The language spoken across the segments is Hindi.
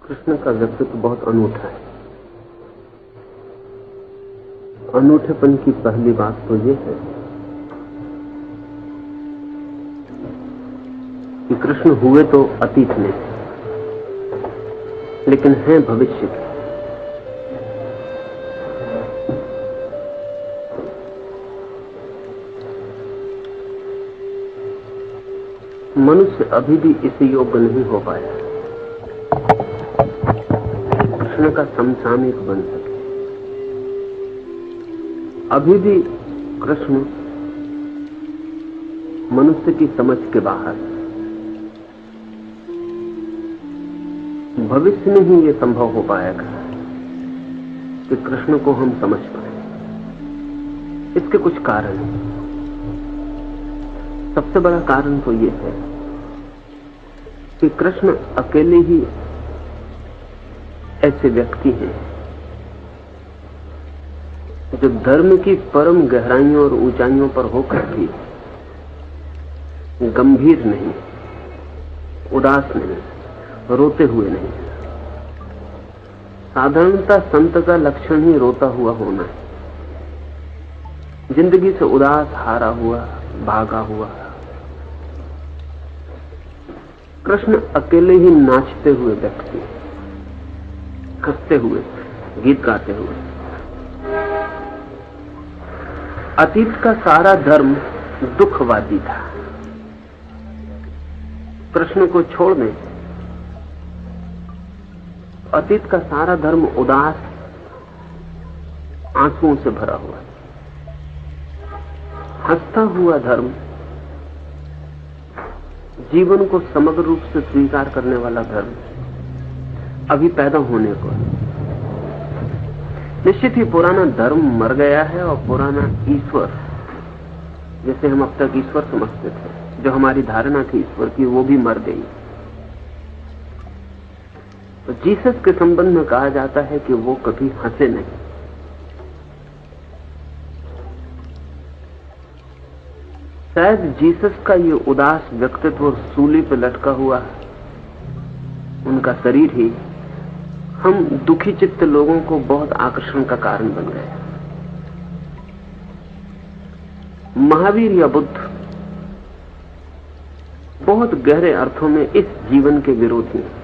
कृष्ण का व्यक्तित्व बहुत अनूठा है। अनूठेपन की पहली बात तो ये है कि कृष्ण हुए तो अतीत में, लेकिन हैं भविष्य के। मनुष्य अभी भी इस योग्य नहीं हो पाया कृष्ण का समसामयिक बन सके। अभी भी कृष्ण मनुष्य की समझ के बाहर। भविष्य में ही यह संभव हो पाएगा कि कृष्ण को हम समझ पाए। इसके कुछ कारण हैं। सबसे बड़ा कारण तो यह है कि कृष्ण अकेले ही ऐसे व्यक्ति हैं जो धर्म की परम गहराइयों और ऊंचाइयों पर होकर भी गंभीर नहीं, उदास नहीं, रोते हुए नहीं। साधारणतः संत का लक्षण ही रोता हुआ होना है, जिंदगी से उदास, हारा हुआ, भागा हुआ। कृष्ण अकेले ही नाचते हुए व्यक्ति, हंसते हुए, गीत गाते हुए। अतीत का सारा धर्म दुखवादी था। कृष्ण को छोड़ दें, अतीत का सारा धर्म उदास, आंसुओं से भरा हुआ। हंसता हुआ धर्म जीवन को समग्र रूप से स्वीकार करने वाला धर्म अभी पैदा होने को। निश्चित ही पुराना धर्म मर गया है और पुराना ईश्वर, जैसे हम अब तक ईश्वर समझते थे, जो हमारी धारणा थी ईश्वर की, वो भी मर गई। तो जीसस के संबंध में कहा जाता है कि वो कभी हंसे नहीं। शायद जीसस का ये उदास व्यक्तित्व और सूली पर लटका हुआ उनका शरीर ही हम दुखी चित्त लोगों को बहुत आकर्षण का कारण बन गया। महावीर या बुद्ध बहुत गहरे अर्थों में इस जीवन के विरोधी हैं।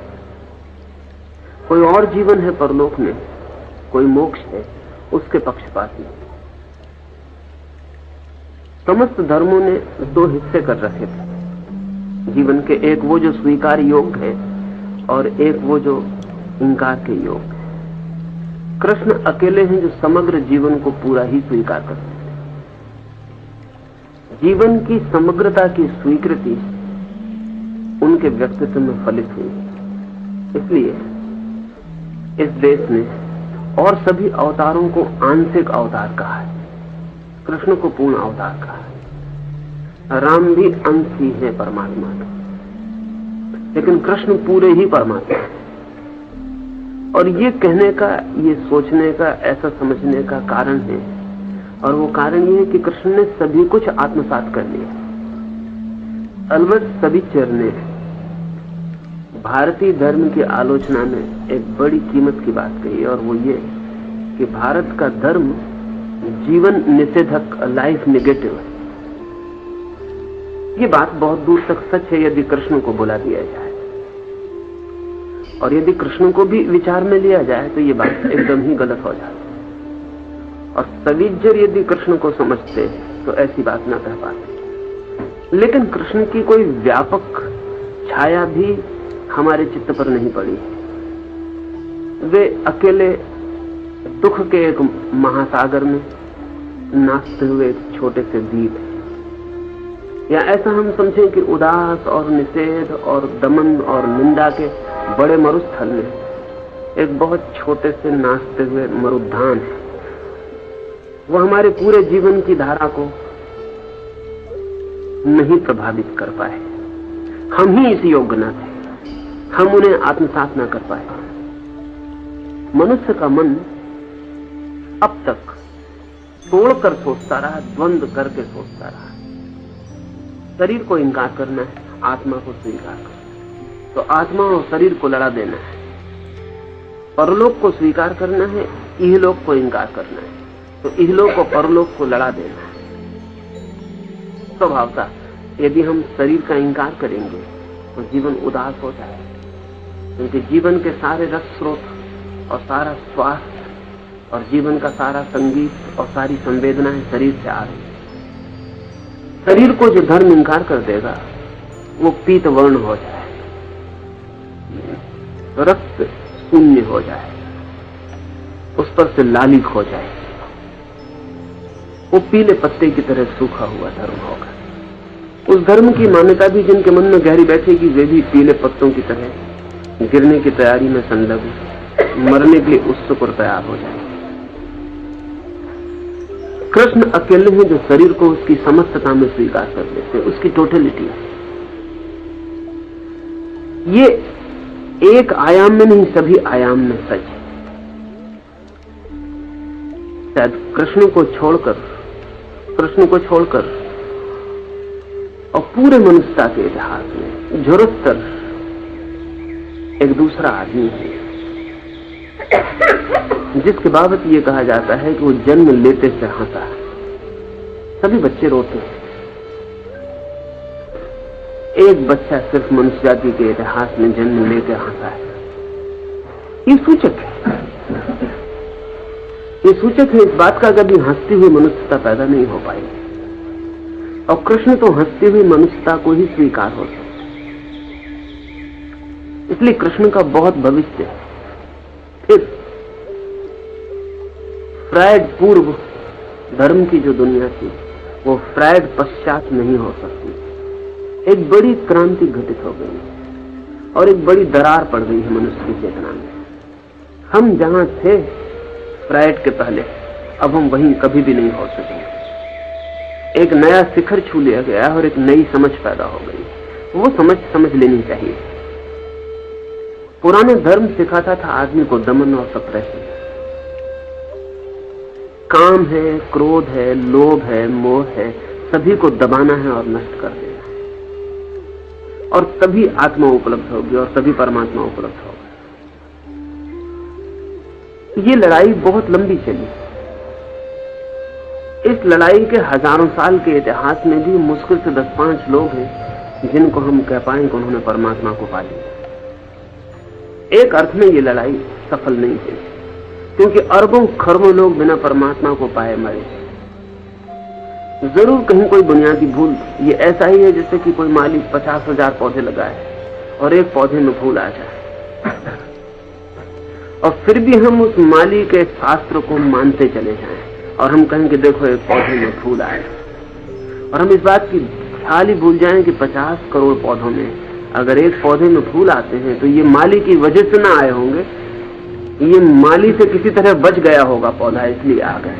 कोई और जीवन है परलोक में, कोई मोक्ष है, उसके पक्षपाती। समस्त धर्मों ने दो हिस्से कर रखे थे जीवन के, एक वो जो स्वीकार योग्य है और एक वो जो इंकार के योग्य है। कृष्ण अकेले हैं जो समग्र जीवन को पूरा ही स्वीकार करते हैं। जीवन की समग्रता की स्वीकृति उनके व्यक्तित्व में फलित हुई। इसलिए इस देश ने और सभी अवतारों को आंशिक अवतार कहा है, कृष्ण को पूर्ण अवतार कहा है। राम भी अंश ही है परमात्मा का, लेकिन कृष्ण पूरे ही परमात्मा है। और ये कहने का, ये सोचने का, ऐसा समझने का कारण है, और वो कारण ये है कि कृष्ण ने सभी कुछ आत्मसात कर लिया। अलबत्त सभी चरने भारतीय धर्म की आलोचना में एक बड़ी कीमत की बात कही, और वो ये कि भारत का धर्म जीवन निषेधक, लाइफ नेगेटिव है। ये बात बहुत दूर तक सच है यदि कृष्ण को बुला दिया जाए, और यदि कृष्ण को भी विचार में लिया जाए तो ये बात एकदम ही गलत हो जाती। और सविज्जर यदि कृष्ण को समझते तो ऐसी बात ना कह पाते। लेकिन कृष्ण की कोई व्यापक छाया भी हमारे चित्त पर नहीं पड़ी। वे अकेले दुख के एक महासागर में नाचते हुए एक छोटे से द्वीप, या ऐसा हम समझें कि उदास और निषेध और दमन और निंदा के बड़े मरुस्थल में एक बहुत छोटे से नाचते हुए मरुद्यान है। वो हमारे पूरे जीवन की धारा को नहीं प्रभावित कर पाए। हम ही इस योग्य न थे, हम उन्हें आत्मसात न कर पाए। मनुष्य का मन अब तक तोड़कर सोचता रहा, द्वंद्व करके सोचता रहा। शरीर को इंकार करना है, आत्मा को स्वीकार करना है, तो आत्मा और शरीर को लड़ा देना है। परलोक को स्वीकार करना है, इहलोक को इंकार करना है। तो इहलोक और परलोक को लड़ा देना है। स्वभावतः यदि हम शरीर का इंकार करेंगे तो जीवन उदास हो जाएगा, क्योंकि जीवन के सारे रस स्रोत और सारा स्वास्थ्य और जीवन का सारा संगीत और सारी संवेदनाएं शरीर से आ रही। शरीर को जो धर्म इंकार कर देगा वो पीत वर्ण हो जाए, रक्त शून्य हो जाए, उस पर से लालिक हो जाए, वो पीले पत्ते की तरह सूखा हुआ धर्म होगा। उस धर्म की मान्यता भी जिनके मन में गहरी बैठेगी वे भी पीले पत्तों की तरह गिरने की तैयारी में संलग्न, मरने के लिए उत्सुक और तैयार हो जाए। कृष्ण अकेले हैं जो शरीर को उसकी समस्तता में स्वीकार कर लेते हैं, उसकी टोटलिटी। ये एक आयाम में नहीं, सभी आयाम में सच है। शायद कृष्ण को छोड़कर और पूरे मनुष्यता के इतिहास में झुरस्तर एक दूसरा आदमी है जिसके बाबत ये कहा जाता है कि वो जन्म लेते से हंसा है। सभी बच्चे रोते हैं, एक बच्चा सिर्फ मनुष्य जाति के इतिहास में जन्म लेकर हंसा है। ये सूचक है इस बात का, कभी हंसती हुई मनुष्यता पैदा नहीं हो पाएगी। और कृष्ण तो हंसती हुई मनुष्यता को ही स्वीकार हो सकते, इसलिए कृष्ण का बहुत भविष्य है। फिर फ्रायड पूर्व धर्म की जो दुनिया थी वो फ्रायड पश्चात नहीं हो सकती। एक बड़ी क्रांति घटित हो गई और एक बड़ी दरार पड़ गई है मनुष्य की चेतना में। हम जहां थे फ्रायड के पहले, अब हम वहीं कभी भी नहीं हो सकेंगे। एक नया शिखर छू लिया गया और एक नई समझ पैदा हो गई। वो समझ लेनी चाहिए। पुराना धर्म सिखाता था आदमी को दमन और सप्रेशन। काम है, क्रोध है, लोभ है, मोह है, सभी को दबाना है और नष्ट कर देना है, और तभी आत्मा उपलब्ध होगी और तभी परमात्मा उपलब्ध होगा। ये लड़ाई बहुत लंबी चली। इस लड़ाई के हजारों साल के इतिहास में भी मुश्किल से 10-5 लोग हैं जिनको हम कह पाएंगे उन्होंने परमात्मा को पा लिया। एक अर्थ में ये लड़ाई सफल नहीं थी, क्योंकि अरबों खरबों लोग बिना परमात्मा को पाए मरे। जरूर कहीं कोई बुनियादी भूल। ये ऐसा ही है जैसे कि कोई माली 50,000 पौधे लगाए और एक पौधे में फूल आ जाए, और फिर भी हम उस माली के शास्त्र को मानते चले जाएं और हम कहेंगे देखो एक पौधे में फूल आए, और हम इस बात की ख्याल ही भूल जाएं कि 50 करोड़ पौधों में अगर एक पौधे में फूल आते हैं तो ये माली की वजह से ना आए होंगे, ये माली से किसी तरह बच गया होगा पौधा, इसलिए आ गए।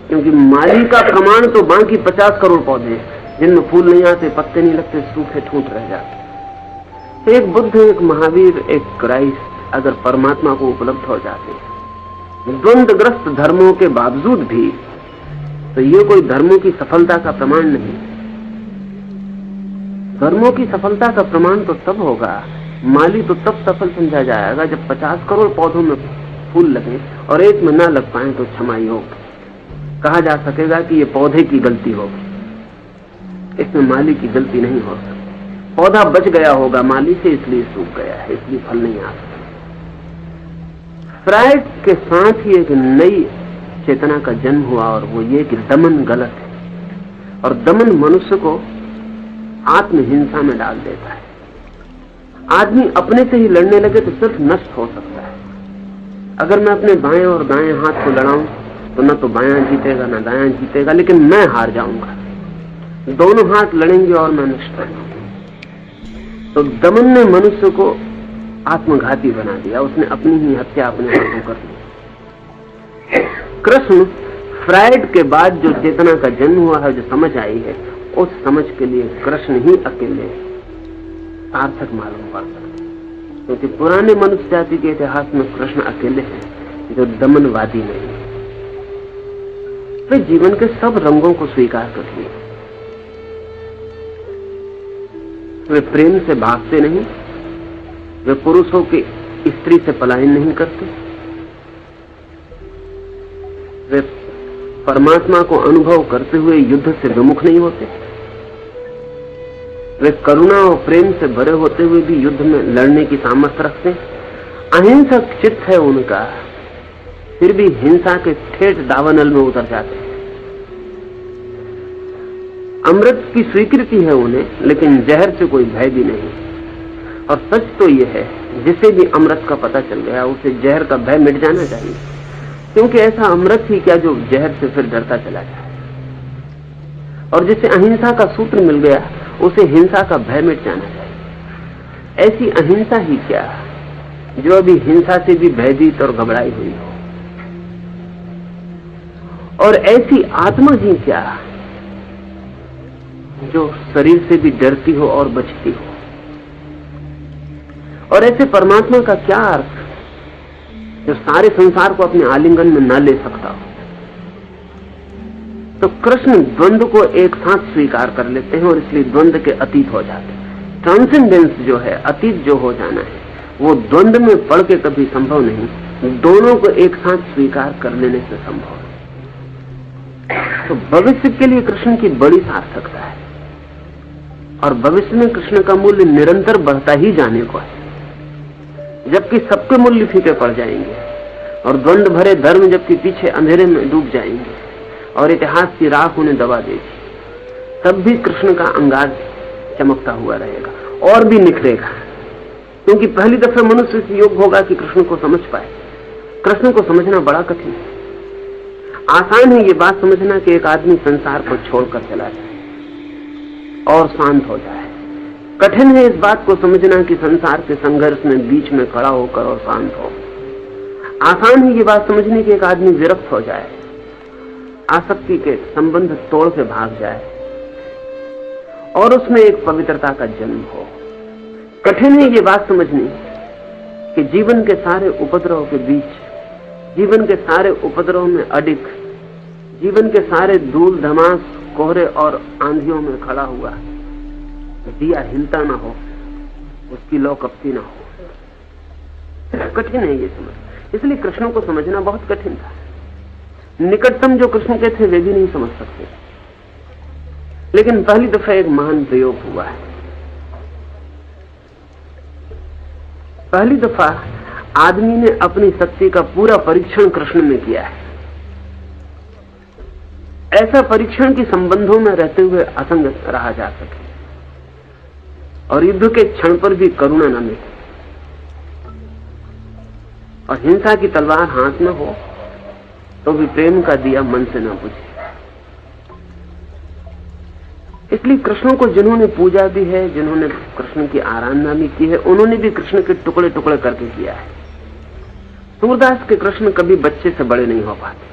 क्योंकि माली का प्रमाण तो बाकी 50 करोड़ पौधे जिनमें फूल नहीं आते, पत्ते नहीं लगते, सूखे ठूंठ रह जाते। एक बुद्ध, एक महावीर, एक क्राइस्ट अगर परमात्मा को उपलब्ध हो जाते द्वंद्वग्रस्त धर्मों के बावजूद भी, तो ये कोई धर्मों की सफलता का प्रमाण नहीं। धर्मों की सफलता का प्रमाण तो तब होगा, माली तो तब सफल समझा जाएगा जब 50 करोड़ पौधों में फूल लगे और एक में ना लग पाए तो क्षमाई होगी। कहा जा सकेगा कि ये पौधे की गलती होगी, इसमें माली की गलती नहीं हो सकती। पौधा बच गया होगा माली से, इसलिए सूख गया है, इसलिए फल नहीं आ सकता। फ्रायड के साथ ही एक नई चेतना का जन्म हुआ, और वो ये कि दमन गलत है, और दमन मनुष्य को आत्महिंसा में डाल देता है। आदमी अपने से ही लड़ने लगे तो सिर्फ नष्ट हो सकता है। अगर मैं अपने बाएं और दाएं हाथ को लड़ाऊं तो न तो बायां जीतेगा न दायां जीतेगा, लेकिन मैं हार जाऊंगा। दोनों हाथ लड़ेंगे और मैं नष्ट हो जाऊंगा। तो दमन ने मनुष्य को आत्मघाती बना दिया, उसने अपनी ही हत्या अपने हाथों कर दी। कृष्ण फ्रायड के बाद जो चेतना का जन्म हुआ है, जो समझ आई है, उस समझ के लिए कृष्ण ही अकेले सार्थक मालूम पड़ता है। क्योंकि पुराने मनुष्य जाति के इतिहास में कृष्ण अकेले हैं जो दमनवादी नहीं। वे जीवन के सब रंगों को स्वीकार कर लिए। वे प्रेम से भागते नहीं, वे पुरुषों के स्त्री से पलायन नहीं करते, वे परमात्मा को अनुभव करते हुए युद्ध से विमुख नहीं होते, वे करुणा और प्रेम से भरे होते हुए भी युद्ध में लड़ने की सामर्थ्य रखते हैं। अहिंसक चित्त है उनका, फिर भी हिंसा के ठेठ दावानल में उतर जाते हैं। अमृत की स्वीकृति है उन्हें, लेकिन जहर से कोई भय भी नहीं। और सच तो यह है, जिसे भी अमृत का पता चल गया उसे जहर का भय मिट जाना चाहिए, क्योंकि ऐसा अमृत ही क्या जो जहर से फिर डरता चला जाए। और जिसे अहिंसा का सूत्र मिल गया उसे हिंसा का भय मिट जाना चाहिए। ऐसी अहिंसा ही क्या जो अभी हिंसा से भी भयभीत और घबराई हुई हो, और ऐसी आत्मा ही क्या जो शरीर से भी डरती हो और बचती हो। और ऐसे परमात्मा का क्या अर्थ जो सारे संसार को अपने आलिंगन में न ले सकता हो। तो कृष्ण द्वंद्व को एक साथ स्वीकार कर लेते हैं और इसलिए द्वंद्व के अतीत हो जाते हैं। ट्रांसेंडेंस जो है, अतीत जो हो जाना है, वो द्वंद्व में पड़ के कभी संभव नहीं, दोनों को एक साथ स्वीकार कर लेने से संभव है। तो भविष्य के लिए कृष्ण की बड़ी सार्थकता है, और भविष्य में कृष्ण का मूल्य निरंतर बढ़ता ही जाने को है, जबकि सबके मूल्य फीके पड़ जाएंगे और द्वंद्व भरे धर्म जबकि पीछे अंधेरे में डूब जाएंगे और इतिहास की राख उन्हें दबा देगी, तब भी कृष्ण का अंगाज चमकता हुआ रहेगा और भी निखरेगा। क्योंकि पहली दफे मनुष्य से योग होगा कि कृष्ण को समझ पाए। कृष्ण को समझना बड़ा कठिन है। आसान है ये बात समझना कि एक आदमी संसार को छोड़कर चला जाए और शांत हो जाए। कठिन है इस बात को समझना कि संसार के संघर्ष में बीच में खड़ा होकर और शांत हो। आसान है ये बात समझने कि एक आदमी विरक्त हो जाए, आसक्ति के संबंध तोड़ के भाग जाए और उसमें एक पवित्रता का जन्म हो। कठिन है ये बात समझनी कि जीवन के सारे उपद्रव के बीच, जीवन के सारे उपद्रव में अडिग, जीवन के सारे धूल धमास, कोहरे और आंधियों में खड़ा हुआ दिया हिलता ना हो, उसकी लौ कपती ना हो। कठिन है ये समझ, इसलिए कृष्ण को समझना बहुत कठिन था। निकटतम जो कृष्ण के थे वे भी नहीं समझ सकते। लेकिन पहली दफा एक महान प्रयोग हुआ है। पहली दफा आदमी ने अपनी शक्ति का पूरा परीक्षण कृष्ण में किया है। ऐसा परीक्षण की संबंधों में रहते हुए असंग रहा जा सके और युद्ध के क्षण पर भी करुणा न मिले और हिंसा की तलवार हाथ में हो तो भी प्रेम का दिया मन से न बुझे। इसलिए कृष्ण को जिन्होंने पूजा भी है, जिन्होंने कृष्ण की आराधना भी की है, उन्होंने भी कृष्ण के टुकड़े टुकड़े करके किया है। सूरदास के कृष्ण कभी बच्चे से बड़े नहीं हो पाते।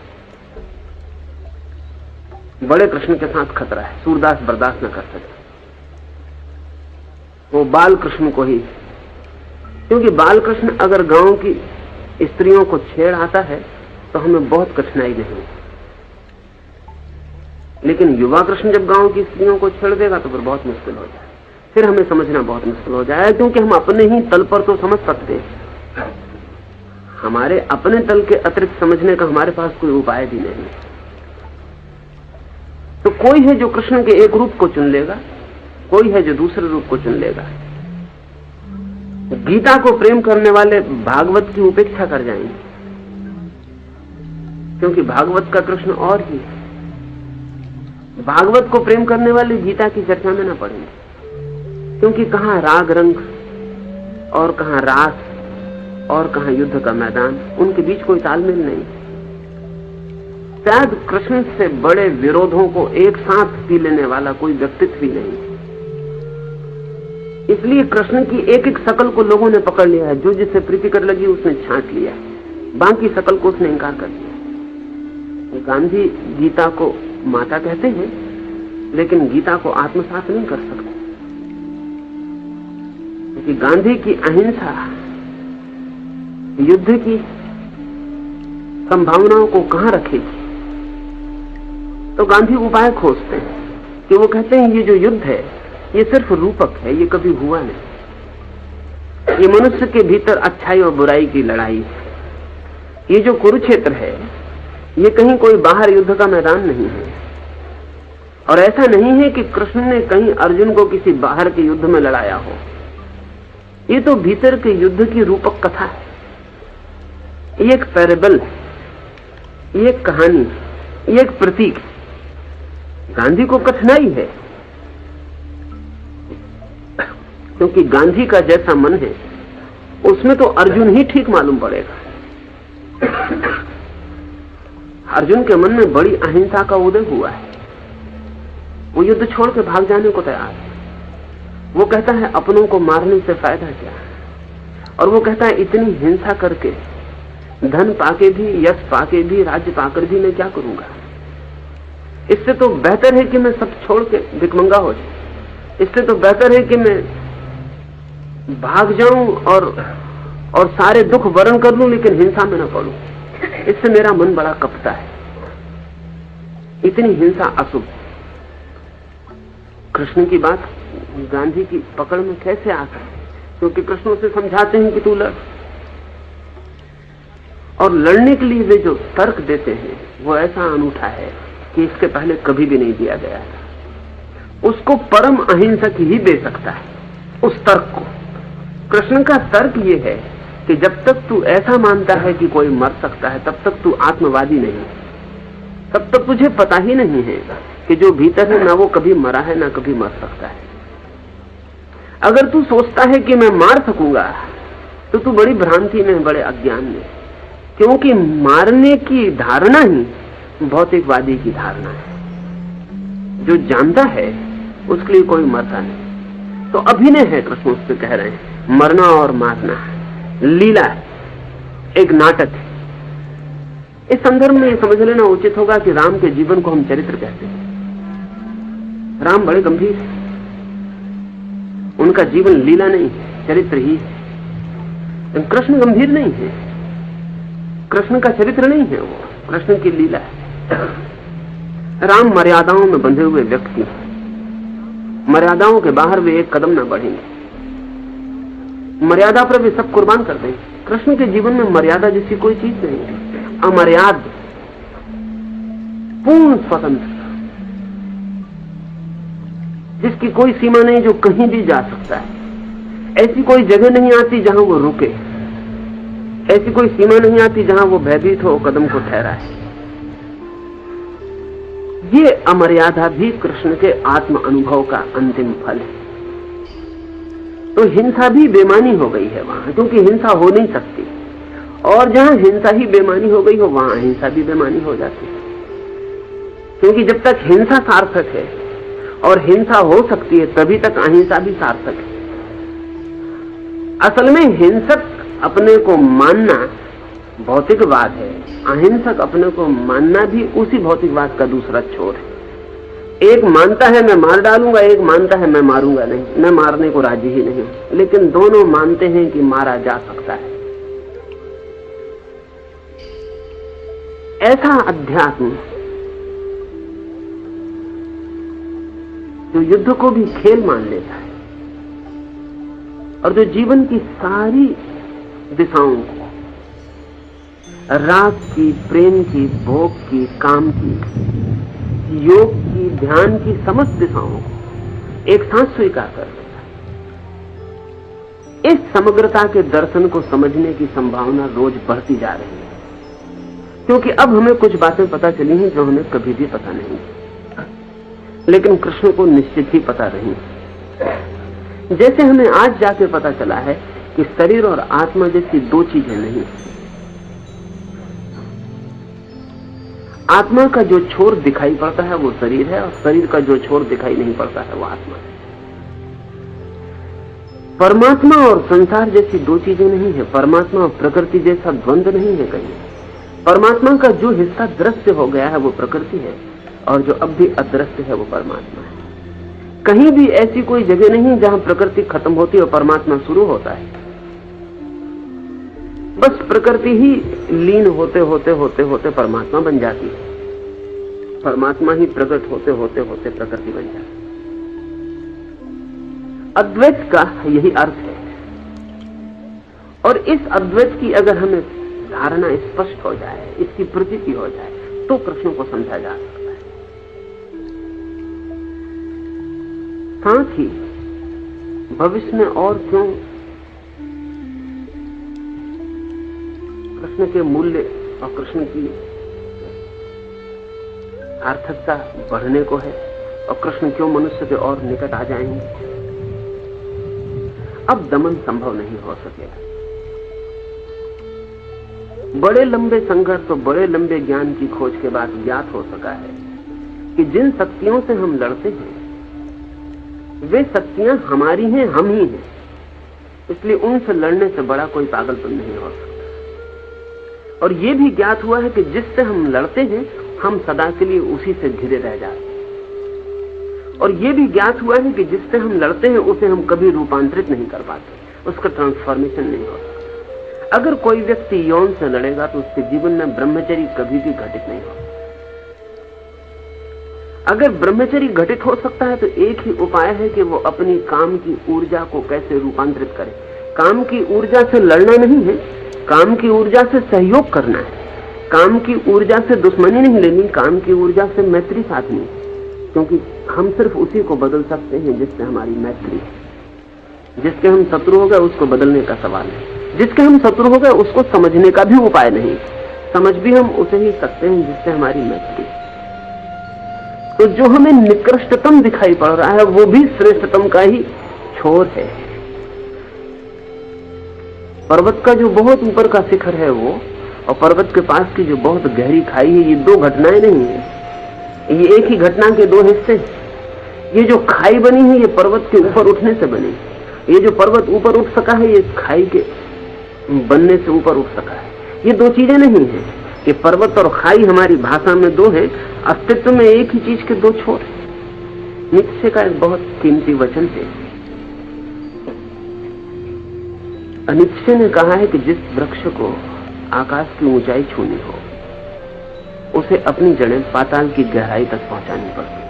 बड़े कृष्ण के साथ खतरा है, सूरदास बर्दाश्त न कर सके। वो बाल कृष्ण को ही, क्योंकि बाल कृष्ण अगर गांव की स्त्रियों को छेड़ आता है तो हमें बहुत कठिनाई नहीं, लेकिन युवा कृष्ण जब गांव की स्त्रियों को छेड़ देगा तो फिर बहुत मुश्किल हो जाए। फिर हमें समझना बहुत मुश्किल हो जाए, क्योंकि हम अपने ही तल पर तो समझ सकते हैं, हमारे अपने तल के अतिरिक्त समझने का हमारे पास कोई उपाय भी नहीं। तो कोई है जो कृष्ण के एक रूप को चुन लेगा, कोई है जो दूसरे रूप को चुन लेगा। गीता को प्रेम करने वाले भागवत की उपेक्षा कर जाएंगे, क्योंकि भागवत का कृष्ण और ही है। भागवत को प्रेम करने वाले गीता की चर्चा में न पड़ेंगे, क्योंकि कहां राग रंग और कहां रास और कहां युद्ध का मैदान, उनके बीच कोई तालमेल नहीं। शायद कृष्ण से बड़े विरोधों को एक साथ पी लेने वाला कोई व्यक्तित्व भी नहीं। इसलिए कृष्ण की एक एक शकल को लोगों ने पकड़ लिया है। जो जिससे प्रीतिकर लगी उसने छांट लिया, बाकी शकल को उसने इंकार कर दिया। गांधी गीता को माता कहते हैं, लेकिन गीता को आत्मसात नहीं कर सकते, क्योंकि गांधी की अहिंसा युद्ध की संभावनाओं को कहां रखेगी। तो गांधी उपाय खोजते हैं कि वो कहते हैं ये जो युद्ध है ये सिर्फ रूपक है, ये कभी हुआ नहीं। ये मनुष्य के भीतर अच्छाई और बुराई की लड़ाई है। ये जो कुरुक्षेत्र है ये कहीं कोई बाहर युद्ध का मैदान नहीं है, और ऐसा नहीं है कि कृष्ण ने कहीं अर्जुन को किसी बाहर के युद्ध में लड़ाया हो। ये तो भीतर के युद्ध की रूपक कथा है, ये एक पैरेबल है, ये एक कहानी है, ये एक प्रतीक है। गांधी को कठिनाई है क्योंकि गांधी का जैसा मन है उसमें तो अर्जुन ही ठीक मालूम पड़ेगा। अर्जुन के मन में बड़ी अहिंसा का उदय हुआ है, वो युद्ध छोड़ के भाग जाने को तैयार है। वो कहता है अपनों को मारने से फायदा क्या, और वो कहता है इतनी हिंसा करके धन पाके भी, यश पाके भी, राज्य पाकर भी मैं क्या करूंगा। इससे तो बेहतर है कि मैं सब छोड़ के भिखमंगा हो जाऊं, इससे तो बेहतर है कि मैं भाग जाऊं और सारे दुख वरण कर लूं लेकिन हिंसा में न पड़ूं। इससे मेरा मन बड़ा कपता है, इतनी हिंसा अशुभ। कृष्ण की बात गांधी की पकड़ में कैसे आ सकती, क्योंकि कृष्ण उसे समझाते हैं कि तू लड़, और लड़ने के लिए वे जो तर्क देते हैं वो ऐसा अनूठा है कि इसके पहले कभी भी नहीं दिया गया था। उसको परम अहिंसक ही दे सकता है उस तर्क को। कृष्ण का तर्क ये है कि जब तक तू ऐसा मानता है कि कोई मर सकता है तब तक तू आत्मवादी नहीं, तब तक तुझे पता ही नहीं है कि जो भीतर है ना वो कभी मरा है ना कभी मर सकता है। अगर तू सोचता है कि मैं मार सकूंगा तो तू बड़ी भ्रांति में, बड़े अज्ञान में, क्योंकि मारने की धारणा ही भौतिकवादी की धारणा है। जो जानता है उसके लिए कोई मरता नहीं। तो अभिनय है, कृष्ण उससे कह रहे हैं, मरना और मारना लीला है, एक नाटक है। इस संदर्भ में समझ लेना उचित होगा कि राम के जीवन को हम चरित्र कहते हैं। राम बड़े गंभीर है, उनका जीवन लीला नहीं है, चरित्र ही है। कृष्ण गंभीर नहीं है, कृष्ण का चरित्र नहीं है, वो कृष्ण की लीला है। राम मर्यादाओं में बंधे हुए व्यक्ति हैं, मर्यादाओं के बाहर वे एक कदम न बढ़ेंगे, मर्यादा पर वे सब कुर्बान कर देंगे। कृष्ण के जीवन में मर्यादा जैसी कोई चीज नहीं है, अमर्याद, पूर्ण स्वतंत्र, जिसकी कोई सीमा नहीं, जो कहीं भी जा सकता है। ऐसी कोई जगह नहीं आती जहां वो रुके, ऐसी कोई सीमा नहीं आती जहां वो भयभीत हो कदम को ठहराए। ये अमर्यादा भी कृष्ण के आत्म अनुभव का अंतिम फल है। तो हिंसा भी बेमानी हो गई है वहां, क्योंकि हिंसा हो नहीं सकती, और जहां हिंसा ही बेमानी हो गई हो वहां अहिंसा भी बेमानी हो जाती है। क्योंकि जब तक हिंसा सार्थक है और हिंसा हो सकती है तभी तक अहिंसा भी सार्थक है। असल में हिंसक अपने को मानना भौतिकवाद है, अहिंसक अपने को मानना भी उसी भौतिकवाद का दूसरा छोर है। एक मानता है मैं मार डालूंगा, एक मानता है मैं मारूंगा नहीं, मैं मारने को राजी ही नहीं, लेकिन दोनों मानते हैं कि मारा जा सकता है। ऐसा अध्यात्म जो युद्ध को भी खेल मान लेता है और जो जीवन की सारी दिशाओं को, राग की, प्रेम की, भोग की, काम की, योग की, ध्यान की, समस्त दिशाओं को एक साथ स्वीकार कर लेता है। इस समग्रता के दर्शन को समझने की संभावना रोज बढ़ती जा रही है, क्योंकि अब हमें कुछ बातें पता चली हैं जो हमें कभी भी पता नहीं, लेकिन कृष्ण को निश्चित ही पता रही। जैसे हमें आज जाके पता चला है कि शरीर और आत्मा जैसी दो चीजें नहीं। आत्मा का जो छोर दिखाई पड़ता है वो शरीर है, और शरीर का जो छोर दिखाई नहीं पड़ता है वो आत्मा है। परमात्मा और संसार जैसी दो चीजें नहीं है, परमात्मा और प्रकृति जैसा द्वंद्व नहीं है कहीं। परमात्मा का जो हिस्सा दृश्य हो गया है वो प्रकृति है, और जो अब भी अदृश्य है वो परमात्मा है। कहीं भी ऐसी कोई जगह नहीं जहां प्रकृति खत्म होती और परमात्मा शुरू होता है। बस प्रकृति ही लीन होते होते होते होते परमात्मा बन जाती है, परमात्मा ही प्रकट होते होते होते प्रकृति बन जाती है। अद्वैत का यही अर्थ है और इस अद्वैत की अगर हमें धारणा स्पष्ट हो जाए, इसकी प्रतीति हो जाए, तो कृष्ण को समझा जा सकता है। साथ ही भविष्य में और क्यों कृष्ण के मूल्य और कृष्ण की सार्थकता बढ़ने को है, और कृष्ण क्यों मनुष्य के और निकट आ जाएंगे। अब दमन संभव नहीं हो सकेगा। बड़े लंबे संघर्ष तो बड़े लंबे ज्ञान की खोज के बाद ज्ञात हो सका है कि जिन शक्तियों से हम लड़ते हैं वे शक्तियां हमारी हैं, हम ही हैं। इसलिए उनसे लड़ने से बड़ा कोई पागलपन नहीं हो सकता। और यह भी ज्ञात हुआ है कि जिससे हम लड़ते हैं हम सदा के लिए उसी से घिरे रह जाते हैं। और यह भी ज्ञात हुआ है कि जिससे हम लड़ते हैं उसे हम कभी रूपांतरित नहीं कर पाते, उसका ट्रांसफॉर्मेशन नहीं होता। अगर कोई व्यक्ति यौन से लड़ेगा तो उसके जीवन में ब्रह्मचर्य कभी भी घटित नहीं होता। अगर ब्रह्मचर्य घटित हो सकता है तो एक ही उपाय है कि वो अपनी काम की ऊर्जा को कैसे रूपांतरित करे। काम की ऊर्जा से लड़ना नहीं है, काम की ऊर्जा से सहयोग करना है। काम की ऊर्जा से दुश्मनी नहीं लेनी, काम की ऊर्जा से मैत्री साधनी, क्योंकि हम सिर्फ उसी को बदल सकते हैं जिससे हमारी मैत्री है। जिसके हम शत्रु हो गए उसको बदलने का सवाल है, जिसके हम शत्रु हो गए उसको समझने का भी उपाय नहीं। समझ भी हम उसे ही सकते हैं जिससे हमारी मैत्री। तो जो हमें निकृष्टतम दिखाई पड़ रहा है वो भी श्रेष्ठतम का ही छोर है। पर्वत का जो बहुत ऊपर का शिखर है वो, और पर्वत के पास की जो बहुत गहरी खाई है, ये दो घटनाएं नहीं है, ये एक ही घटना के दो हिस्से। ये जो खाई बनी है ये पर्वत के ऊपर उठने से बनी। ये जो पर्वत ऊपर उठ सका है ये खाई के बनने से ऊपर उठ सका है। ये दो चीजें नहीं है कि पर्वत और खाई हमारी भाषा में दो है, अस्तित्व में एक ही चीज के दो छोर है। नीत्शे का एक बहुत कीमती वचन है। नीत्शे ने कहा है कि जिस वृक्ष को आकाश की ऊंचाई छूनी हो उसे अपनी जड़ें पाताल की गहराई तक पहुंचानी पड़ती।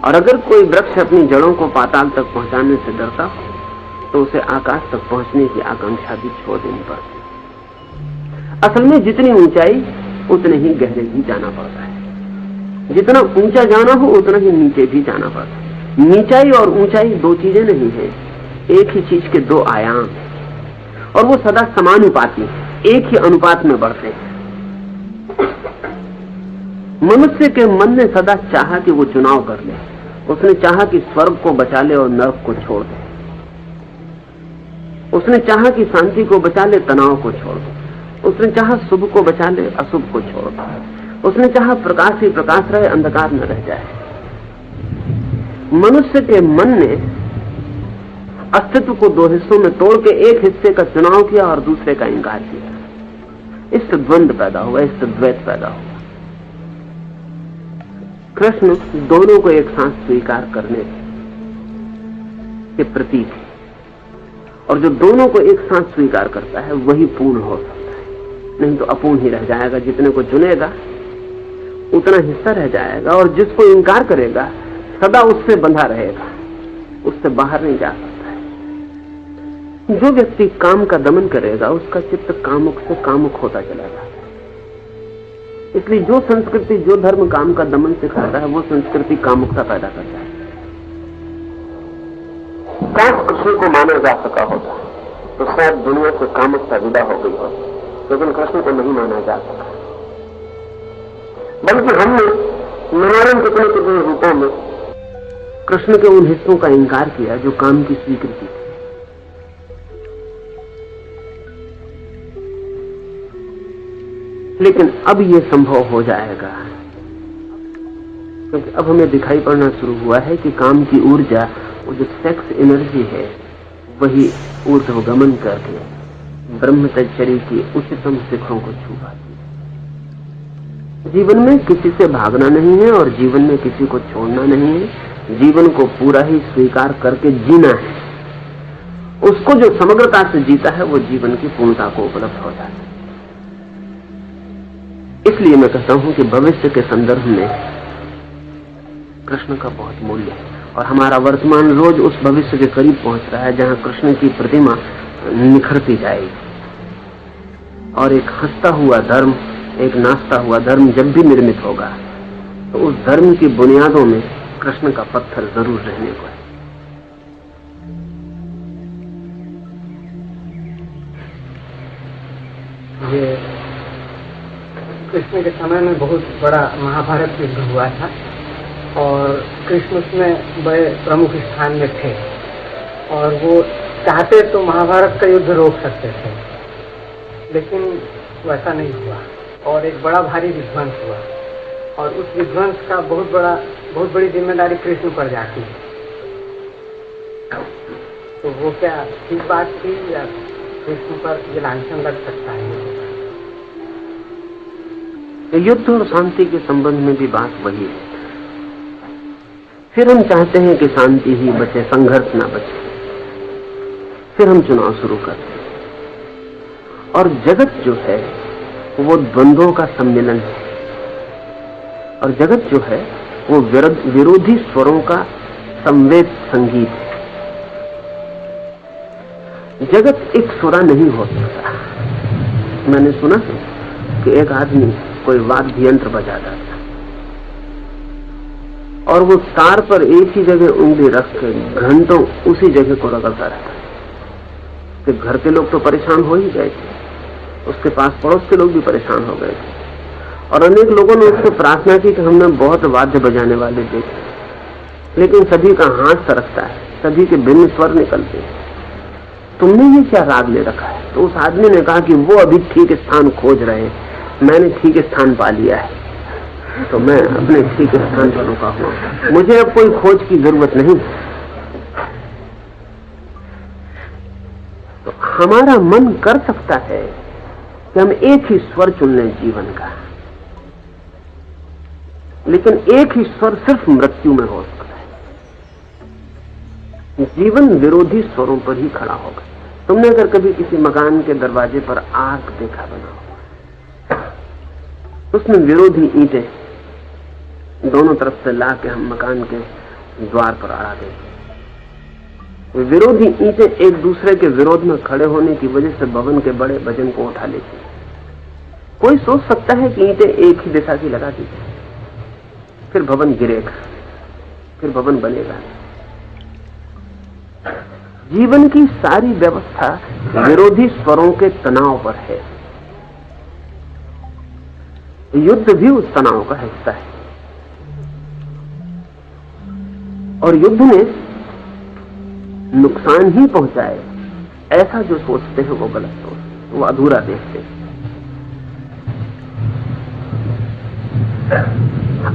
और अगर कोई वृक्ष अपनी जड़ों को पाताल तक पहुंचाने से डरता हो तो उसे आकाश तक पहुंचने की आकांक्षा भी छोड़ देनी पड़ती। असल में जितनी ऊंचाई उतने ही गहरे भी जाना पड़ता है। जितना ऊंचा जाना हो उतना ही नीचे भी जाना पड़ता है। नीचाई और ऊंचाई दो चीजें नहीं है, एक ही चीज के दो आयाम, और वो सदा समानुपाती एक ही अनुपात में बढ़ते हैं। मनुष्य के मन ने सदा चाहा कि वो चुनाव कर ले। उसने चाहा कि स्वर्ग को बचा ले और नरक को छोड़ दे। उसने चाहा कि शांति को बचा ले, तनाव को छोड़ दे। उसने चाहा शुभ को बचा ले, अशुभ को छोड़ दे। उसने चाहा प्रकाश ही प्रकाश रहे, अंधकार न रह जाए। मनुष्य के मन ने अस्तित्व को दो हिस्सों में तोड़ के एक हिस्से का चुनाव किया और दूसरे का इंकार किया। इससे द्वंद्व पैदा हुआ, इससे द्वैत पैदा हुआ। कृष्ण दोनों को एक साथ स्वीकार करने के प्रतीक है, और जो दोनों को एक साथ स्वीकार करता है वही पूर्ण हो सकता है, नहीं तो अपूर्ण ही रह जाएगा। जितने को चुनेगा उतना हिस्सा रह जाएगा, और जिसको इंकार करेगा सदा उससे बंधा रहेगा, उससे बाहर नहीं जा सकता है। जो व्यक्ति काम का दमन करेगा उसका चित्त कामुक से कामुक होता चला जाता है। इसलिए जो संस्कृति, जो धर्म काम का दमन सिखाता है वो संस्कृति कामुकता पैदा करता है। शायद कृष्ण को माना जा सका होता तो शायद दुनिया से कामुकता विदा हो गई होती, लेकिन कृष्ण को नहीं माना जा सका। बल्कि हमने नारायण कितने रूपों में कृष्ण के उन हिस्सों का इंकार किया जो काम की स्वीकृति थी। लेकिन अब यह संभव हो जाएगा क्योंकि अब हमें दिखाई पड़ना शुरू हुआ है कि काम की ऊर्जा, वो जो सेक्स एनर्जी है, वही ऊर्ध्वगमन करके ब्रह्मचर्य की उच्चतम शिखरों को छू पाती है। जीवन में किसी से भागना नहीं है और जीवन में किसी को छोड़ना नहीं है। जीवन को पूरा ही स्वीकार करके जीना है। उसको जो समग्रता से जीता है वो जीवन की पूर्णता को उपलब्ध होता है। इसलिए मैं कहता हूं कि भविष्य के संदर्भ में कृष्ण का बहुत मूल्य है। और हमारा वर्तमान रोज उस भविष्य के करीब पहुंच रहा है जहां कृष्ण की प्रतिमा निखरती जाएगी। और एक हंसता हुआ धर्म, एक नाचता हुआ धर्म जब भी निर्मित होगा तो उस धर्म की बुनियादों में कृष्ण का पत्थर जरूर रहने को है। ये कृष्ण के समय में बहुत बड़ा महाभारत युद्ध हुआ था और कृष्ण उसमें बड़े प्रमुख स्थान में थे और वो चाहते तो महाभारत का युद्ध रोक सकते थे, लेकिन वैसा नहीं हुआ और एक बड़ा भारी विध्वंस हुआ और उस विध्वंस का बहुत बड़ी जिम्मेदारी कृष्ण पर जाती है। तो वो क्या ठीक बात थी या कृष्ण पर ये लांछन लग सकता है? युद्ध और शांति के संबंध में भी बात वही है। फिर हम चाहते हैं कि शांति ही बचे, संघर्ष ना बचे। फिर हम चुनाव शुरू करते हैं और जगत जो है वो द्वंद्वों का सम्मेलन है और जगत जो है वो विरोधी स्वरों का संवेद संगीत है। जगत एक सुरा नहीं हो सकता। मैंने सुना है कि एक आदमी कोई वाद्य यंत्र बजाता था और वो तार पर एक ही जगह उंगली रख के घंटों उसी जगह को रगड़ता रहता कि घर के लोग तो परेशान हो ही गए थे, उसके पास पड़ोस के लोग भी परेशान हो गए थे और अनेक लोगों ने उससे प्रार्थना की कि हमने बहुत वाद्य बजाने वाले देखे, लेकिन सभी का हाथ सरकता है, सभी के भिन्न स्वर निकलते हैं, तुमने ये क्या राग ले रखा है? तो उस आदमी ने कहा कि वो अभी ठीक स्थान खोज रहे हैं, मैंने ठीक स्थान पा लिया है तो मैं अपने ठीक स्थान पर रुका हुआ, मुझे अब कोई खोज की जरूरत नहीं। तो हमारा मन कर सकता है कि हम एक ही स्वर चुन लें जीवन का, लेकिन एक ही स्वर सिर्फ मृत्यु में हो सकता है। जीवन विरोधी स्वरों पर ही खड़ा होगा। तुमने अगर कभी किसी मकान के दरवाजे पर आग देखा बना हो, उसमें विरोधी ईंटें दोनों तरफ से ला के हम मकान के द्वार पर अड़ा देते। विरोधी ईंटें एक दूसरे के विरोध में खड़े होने की वजह से भवन के बड़े वजन को उठा लेती हैं। कोई सोच सकता है कि ईंटें एक ही दिशा की लगा दी, फिर भवन गिरेगा, फिर भवन बनेगा। जीवन की सारी व्यवस्था विरोधी स्वरों के तनाव पर है। युद्ध भी उस तनाव का हिस्सा है और युद्ध में नुकसान ही पहुंचाए ऐसा जो सोचते हैं वो गलत सोचते, वो अधूरा देखते हैं।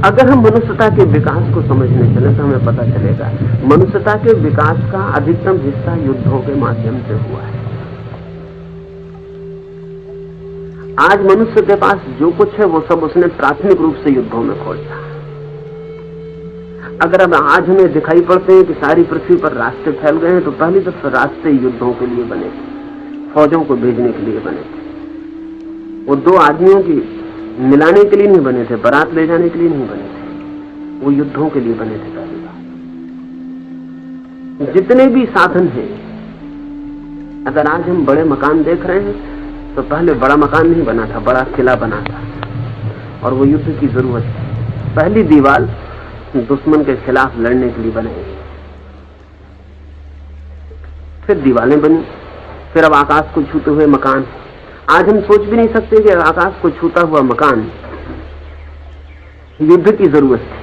अगर हम मनुष्यता के विकास को समझने चले तो हमें पता चलेगा मनुष्यता के विकास का अधिकतम हिस्सा युद्धों के माध्यम से हुआ है। आज मनुष्य के पास जो कुछ है वो सब उसने प्राथमिक रूप से युद्धों में खोजा। अगर अब आज हमें दिखाई पड़ते हैं कि सारी पृथ्वी पर रास्ते फैल गए हैं तो पहली तरफ रास्ते युद्धों के लिए बने थे, फौजों को भेजने के लिए बने थे। वो दो आदमियों की मिलाने के लिए नहीं बने थे, बारात ले जाने के लिए नहीं बने थे, वो युद्धों के लिए बने थे। पहली बात, जितने भी साधन हैं, अगर आज हम बड़े मकान देख रहे हैं तो पहले बड़ा मकान नहीं बना था, बड़ा किला बना था और वो युद्ध की जरूरत है। पहली दीवार दुश्मन के खिलाफ लड़ने के लिए बनाई, फिर दीवारें बनी, फिर अब आकाश को छूते हुए मकान। आज हम सोच भी नहीं सकते कि आकाश को छूता हुआ मकान युद्ध की जरूरत है।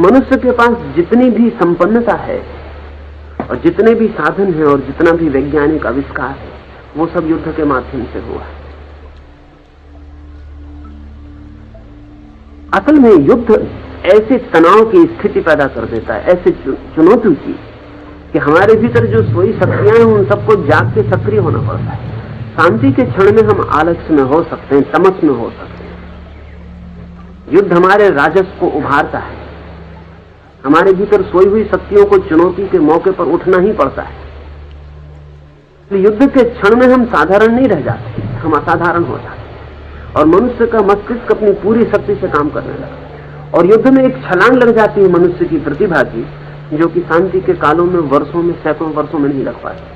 मनुष्य के पास जितनी भी संपन्नता है और जितने भी साधन हैं और जितना भी वैज्ञानिक आविष्कार है वो सब युद्ध के माध्यम से हुआ है। असल में युद्ध ऐसे तनाव की स्थिति पैदा कर देता है, ऐसे चुनौती की कि हमारे भीतर जो सोई शक्तियां हैं उन सबको जाग के सक्रिय होना पड़ता है। शांति के क्षण में हम आलस्य में हो सकते हैं, तमस में हो सकते हैं। युद्ध हमारे राजस को उभारता है, हमारे भीतर सोई हुई शक्तियों को चुनौती के मौके पर उठना ही पड़ता है। युद्ध के क्षण में हम साधारण नहीं रह जाते, हम असाधारण हो जाते और मनुष्य का मस्तिष्क अपनी पूरी शक्ति से काम करने लगता है और युद्ध में एक छलांग लग जाती है मनुष्य की प्रतिभा की, जो कि शांति के कालों में वर्षों में सैकड़ों वर्षों में नहीं लग पाती।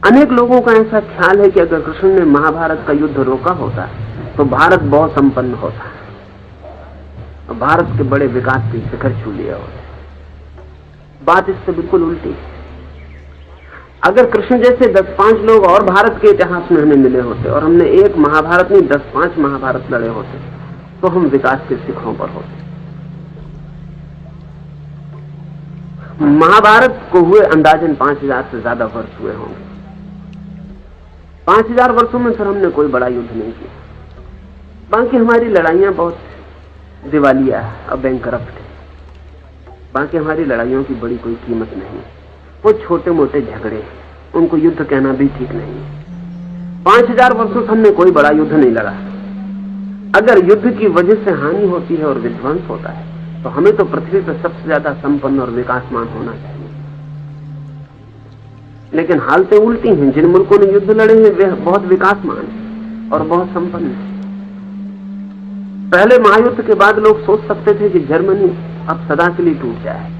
अनेक लोगों का ऐसा ख्याल है कि अगर कृष्ण ने महाभारत का युद्ध रोका होता तो भारत बहुत संपन्न होता, भारत के बड़े विकास की शिखर छू लिया होता। बात इससे बिल्कुल उल्टी है। अगर कृष्ण जैसे 10-5 लोग और भारत के इतिहास में हमें मिले होते और हमने एक महाभारत नहीं 10-5 महाभारत लड़े होते तो हम विकास के शिखरों पर होते। महाभारत को हुए अंदाजन 5000 से ज्यादा वर्ष हुए होंगे। 5000 वर्षों में फिर हमने कोई बड़ा युद्ध नहीं किया। बाकी हमारी लड़ाइयां बहुत दिवालिया और बैंकरप्ट है। बाकी हमारी लड़ाइयों की बड़ी कोई कीमत नहीं। वो छोटे मोटे झगड़े, उनको युद्ध कहना भी ठीक नहीं। 5000 वर्षों से हमने कोई बड़ा युद्ध नहीं लड़ा। अगर युद्ध की वजह से हानि होती है और विध्वंस होता है तो हमें तो पृथ्वी पर सबसे ज्यादा संपन्न और विकासमान होना चाहिए। लेकिन हालतें उल्टी हैं। जिन मुल्कों ने युद्ध लड़े हैं वे बहुत विकासमान और बहुत संपन्न हैं। पहले महायुद्ध के बाद लोग सोच सकते थे कि जर्मनी अब सदा के लिए टूट जाए,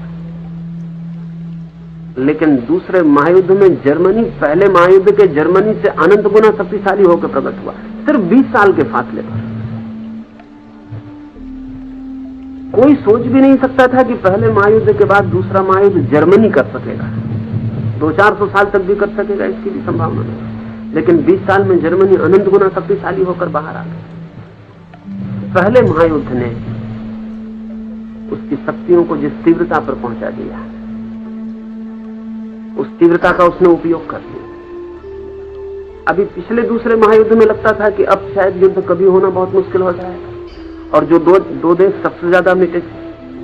लेकिन दूसरे महायुद्ध में जर्मनी पहले महायुद्ध के जर्मनी से अनंत गुना शक्तिशाली होकर प्रकट हुआ, सिर्फ 20 साल के फासले पर। कोई सोच भी नहीं सकता था कि पहले महायुद्ध के बाद दूसरा महायुद्ध जर्मनी कर सकेगा। 200-400 साल तक भी कर सकेगा, इसकी भी संभावना नहीं। लेकिन 20 साल में जर्मनी अनंत गुना शक्तिशाली होकर बाहर आ गई। पहले महायुद्ध ने उसकी शक्तियों को जिस तीव्रता पर पहुंचा दिया, उस तीव्रता का उसने उपयोग कर लिया। अभी पिछले दूसरे महायुद्ध में लगता था कि अब शायद युद्ध कभी होना बहुत मुश्किल हो जाएगा, और जो दो देश सबसे ज्यादा मिटे,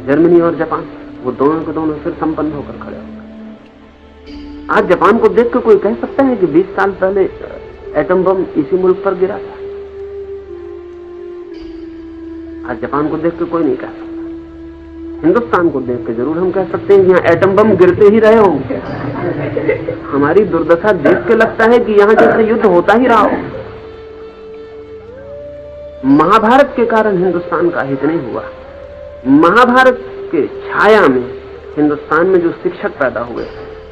जर्मनी और जापान, वो दोनों के दोनों फिर संपन्न होकर खड़े हो गए। आज जापान को देखकर कोई कह सकता है कि 20 साल पहले एटम बम इसी मुल्क पर गिरा था? आज जापान को देखकर कोई नहीं कह सकता। हिंदुस्तान को देखकर जरूर हम कह सकते हैं कि यहाँ एटम बम गिरते ही रहे होंगे। हमारी दुर्दशा देख के लगता है कि यहाँ जैसे युद्ध होता ही रहा हो। महाभारत के कारण हिंदुस्तान का हित नहीं हुआ। महाभारत के छाया में हिंदुस्तान में जो शिक्षक पैदा हुए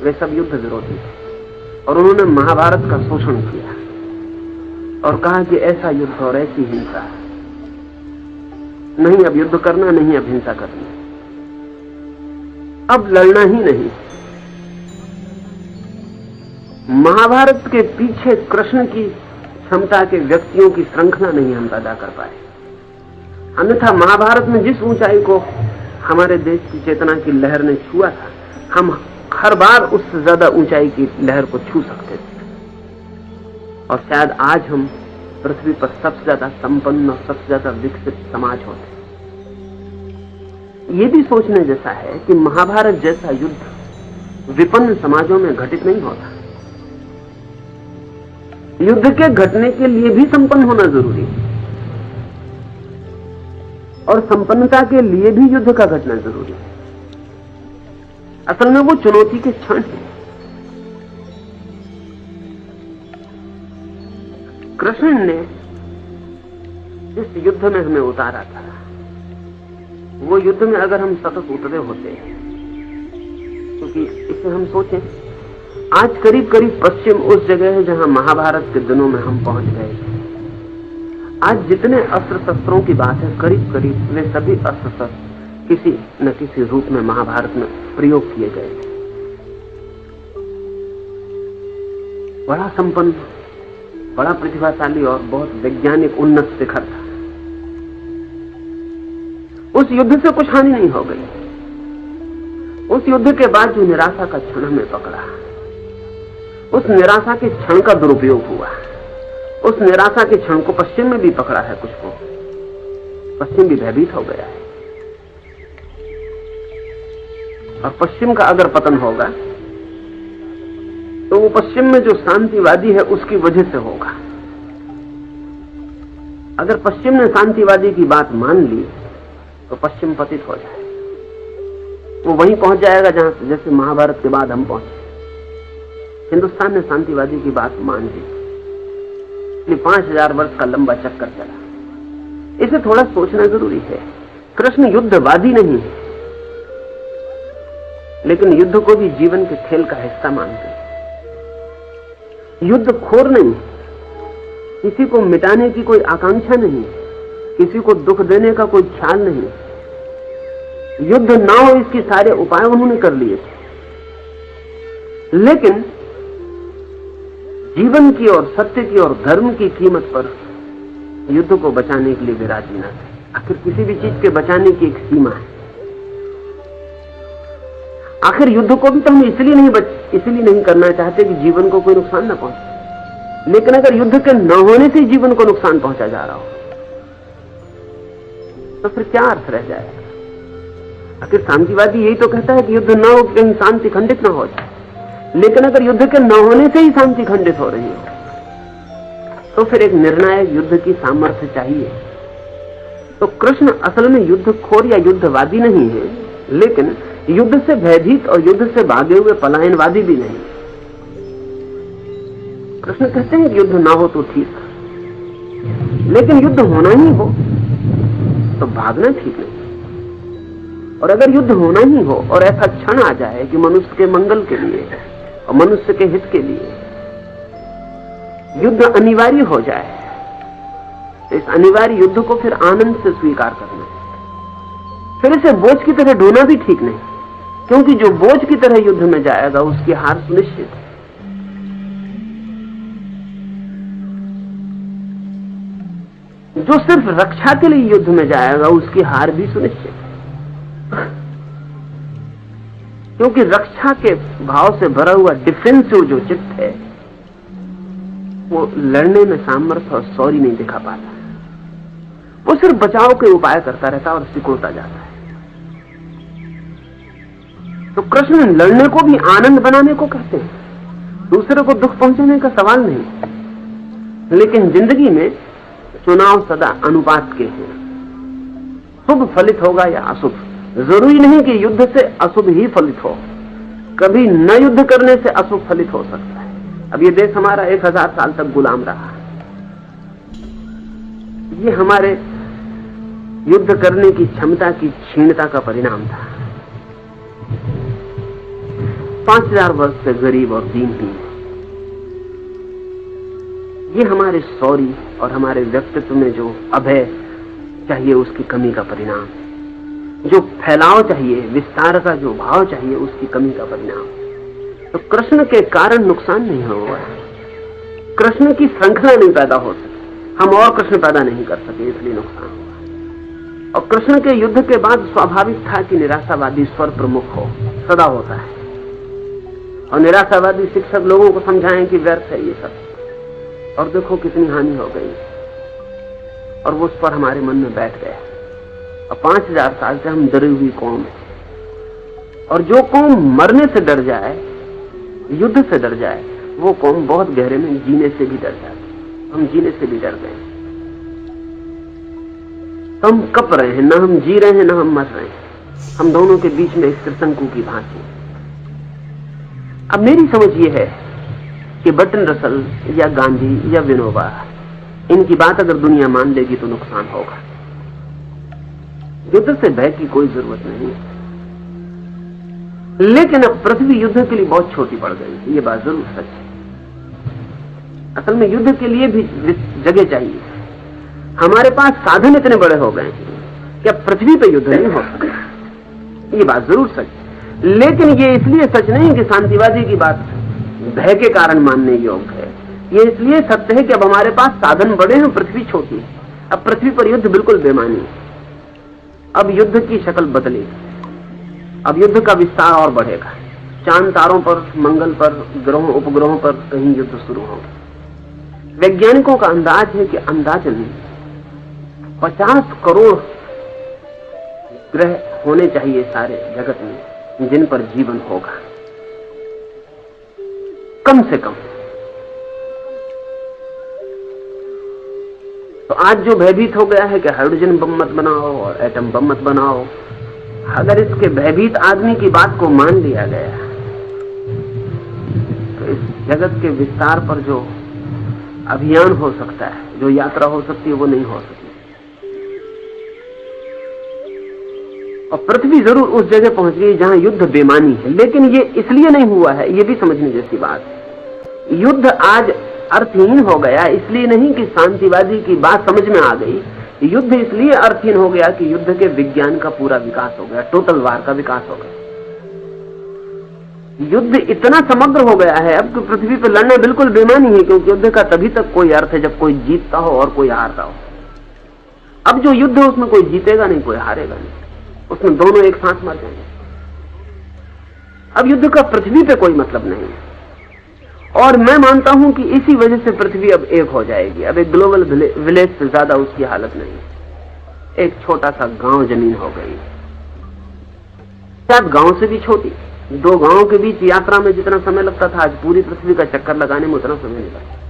वे सब युद्ध विरोधी थे, और उन्होंने महाभारत का शोषण किया और कहा कि ऐसा युद्ध और ऐसी हिंसा नहीं, अब युद्ध करना नहीं, अब हिंसा करनी, अब लड़ना ही नहीं। महाभारत के पीछे कृष्ण की क्षमता के व्यक्तियों की श्रृंखला नहीं हम पैदा कर पाए। अन्यथा महाभारत में जिस ऊंचाई को हमारे देश की चेतना की लहर ने छुआ था, हम हर बार उससे ज्यादा ऊंचाई की लहर को छू सकते थे, और शायद आज हम पृथ्वी पर सबसे ज्यादा संपन्न और सबसे ज्यादा विकसित समाज होते। ये भी सोचने जैसा है कि महाभारत जैसा युद्ध विपन्न समाजों में घटित नहीं होता। युद्ध के घटने के लिए भी संपन्न होना जरूरी है, और संपन्नता के लिए भी युद्ध का घटना जरूरी है। असल में वो चुनौती के क्षण है। कृष्ण ने जिस युद्ध में हमें उतारा था, वो युद्ध में अगर हम सतत उतरे होते हैं, क्योंकि इसे हम सोचें, आज करीब करीब पश्चिम उस जगह है जहां महाभारत के दिनों में हम पहुंच गए। आज जितने अस्त्र शस्त्रों की बात है, करीब करीब वे सभी अस्त्र शस्त्र किसी न किसी रूप में महाभारत में प्रयोग किए गए थे। बड़ा संपन्न, बड़ा प्रतिभाशाली और बहुत वैज्ञानिक उन्नत शिखर था। उस युद्ध से कुछ हानि नहीं हो गई। उस युद्ध के बाद जो निराशा का क्षण हमें पकड़ा, उस निराशा के क्षण का दुरुपयोग हुआ। उस निराशा के क्षण को पश्चिम में भी पकड़ा है, कुछ को पश्चिम भी भयभीत हो गया है। और पश्चिम का अगर पतन होगा तो वो पश्चिम में जो शांतिवादी है उसकी वजह से होगा। अगर पश्चिम ने शांतिवादी की बात मान ली तो पश्चिम पतित हो जाए। वो वहीं पहुंच जाएगा जहां जैसे महाभारत के बाद हम पहुंचे। हिंदुस्तान ने शांतिवादी की बात मान ली, इसलिए 5000 वर्ष का लंबा चक्कर चला। इसे थोड़ा सोचना जरूरी है कृष्ण युद्धवादी नहीं है, लेकिन युद्ध को भी जीवन के खेल का हिस्सा मानते हैं। युद्ध खोर नहीं, किसी को मिटाने की कोई आकांक्षा नहीं, किसी को दुख देने का कोई ख्याल नहीं। युद्ध ना हो इसके सारे उपाय उन्होंने कर लिए थे, लेकिन जीवन की और सत्य की और धर्म की कीमत पर युद्ध को बचाने के लिए वे राजी न थे। आखिर किसी भी चीज के बचाने की एक सीमा है। आखिर युद्ध को भी तो हम इसलिए नहीं करना चाहते कि जीवन को कोई नुकसान न पहुंचे। लेकिन अगर युद्ध के न होने से जीवन को नुकसान पहुंचा जा रहा हो तो फिर क्या अर्थ रह जाएगा? आखिर शांतिवादी यही तो कहता है कि युद्ध न हो, कहीं शांति खंडित न हो जाए। लेकिन अगर युद्ध के न होने से ही शांति खंडित हो रही हो तो फिर एक निर्णायक युद्ध की सामर्थ्य चाहिए। तो कृष्ण असल में युद्धखोर या युद्धवादी नहीं है, लेकिन युद्ध से भयभीत और युद्ध से भागे हुए पलायनवादी भी नहीं। कृष्ण कहते हैं कि युद्ध ना हो तो ठीक, लेकिन युद्ध होना ही हो तो भागना ठीक नहीं। और अगर युद्ध होना ही हो और ऐसा क्षण आ जाए कि मनुष्य के मंगल के लिए और मनुष्य के हित के लिए युद्ध अनिवार्य हो जाए, तो इस अनिवार्य युद्ध को फिर आनंद से स्वीकार करना है। फिर इसे बोझ की तरह ढोना भी ठीक नहीं, क्योंकि जो बोझ की तरह युद्ध में जाएगा उसकी हार सुनिश्चित है। जो सिर्फ रक्षा के लिए युद्ध में जाएगा उसकी हार भी सुनिश्चित है, क्योंकि रक्षा के भाव से भरा हुआ डिफेंसिव जो चित्त है वो लड़ने में सामर्थ्य और शौर्य नहीं दिखा पाता। वो सिर्फ बचाव के उपाय करता रहता और सिकुड़ता जाता है। तो कृष्ण लड़ने को भी आनंद बनाने को कहते हैं, दूसरे को दुख पहुंचाने का सवाल नहीं। लेकिन जिंदगी में चुनाव सदा अनुपात के हैं, शुभ फलित होगा या अशुभ। जरूरी नहीं कि युद्ध से अशुभ ही फलित हो, कभी न युद्ध करने से अशुभ फलित हो सकता है। अब ये देश हमारा 1000 साल तक गुलाम रहा, ये हमारे युद्ध करने की क्षमता की क्षीणता का परिणाम था। 5000 वर्ष से गरीब और दीनहीन, ये हमारे शौर्य और हमारे व्यक्तित्व में जो अभय चाहिए उसकी कमी का परिणाम, जो फैलाव चाहिए, विस्तार का जो भाव चाहिए उसकी कमी का परिणाम। तो कृष्ण के कारण नुकसान नहीं हुआ, कृष्ण की श्रृंखला नहीं पैदा हो सकी, हम और कृष्ण पैदा नहीं कर सके, इसलिए नुकसान हुआ। और कृष्ण के युद्ध के बाद स्वाभाविक था कि निराशावादी स्वर प्रमुख हो, सदा होता है। और निराशावादी शिक्षक लोगों को समझाएं कि व्यर्थ है ये सब, और देखो कितनी हानि हो गई। और वो स्वर हमारे मन में बैठ गया। और 5000 साल से हम डरी हुई कौम है, और जो कौम मरने से डर जाए, युद्ध से डर जाए, वो कौम बहुत गहरे में जीने से भी डर जाती। हम जीने से भी डर गए, तो हम कप रहे हैं, ना हम जी रहे हैं ना हम मर रहे हैं, हम दोनों के बीच में एक त्रिशंकु की भांति। अब मेरी समझ ये है कि बर्टन रसल या गांधी या विनोबा, इनकी बात अगर दुनिया मान लेगी तो नुकसान होगा। युद्ध से भय की कोई जरूरत नहीं है, लेकिन अब पृथ्वी युद्ध के लिए बहुत छोटी पड़ गई, ये बात जरूर सच है। असल में युद्ध के लिए भी जगह चाहिए। हमारे पास साधन इतने बड़े हो गए हैं कि अब पृथ्वी पे युद्ध नहीं हो सकता, ये बात जरूर सच है। लेकिन ये इसलिए सच नहीं कि शांतिवादी की बात भय के कारण मानने योग्य है, ये इसलिए सत्य है कि अब हमारे पास साधन बड़े हैं, पृथ्वी छोटी है। अब पृथ्वी पर युद्ध बिल्कुल बेमानी है। अब युद्ध की शक्ल बदलेगी, अब युद्ध का विस्तार और बढ़ेगा। चांद तारों पर, मंगल पर, ग्रहों उपग्रहों पर कहीं युद्ध शुरू होगा। वैज्ञानिकों का अंदाज है कि अंदाजन 50 करोड़ ग्रह होने चाहिए सारे जगत में जिन पर जीवन होगा, कम से कम। तो आज जो भयभीत हो गया है कि हाइड्रोजन बम मत बनाओ और एटम बम मत बनाओ, अगर इसके भयभीत आदमी की बात को मान लिया गया तो इस जगत के विस्तार पर जो अभियान हो सकता है, जो यात्रा हो सकती है, वो नहीं हो सकती। और पृथ्वी जरूर उस जगह पहुंच गई जहां युद्ध बेमानी है, लेकिन ये इसलिए नहीं हुआ है, ये भी समझने जैसी बात है। युद्ध आज अर्थहीन हो गया इसलिए नहीं कि शांतिवादी की बात समझ में आ गई, युद्ध इसलिए अर्थहीन हो गया कि युद्ध के विज्ञान का पूरा विकास हो गया, टोटल वार का विकास हो गया। युद्ध इतना समग्र हो गया है अब कि पृथ्वी पर लड़ना बिल्कुल बेमानी है, क्योंकि युद्ध का तभी तक कोई अर्थ है जब कोई जीतता हो और कोई हारता हो। अब जो युद्ध है उसमें कोई जीतेगा नहीं, कोई हारेगा नहीं, उसमें दोनों एक साथ मर जाएंगे। अब युद्ध का पृथ्वी पे कोई मतलब नहीं है, और मैं मानता हूं कि इसी वजह से पृथ्वी अब एक हो जाएगी। अब एक ग्लोबल विलेज से ज्यादा उसकी हालत नहीं है, एक छोटा सा गांव जमीन हो गई, शायद गांव से भी छोटी। दो गांवों के बीच यात्रा में जितना समय लगता था, आज पूरी पृथ्वी का चक्कर लगाने में उतना समय नहीं लगता।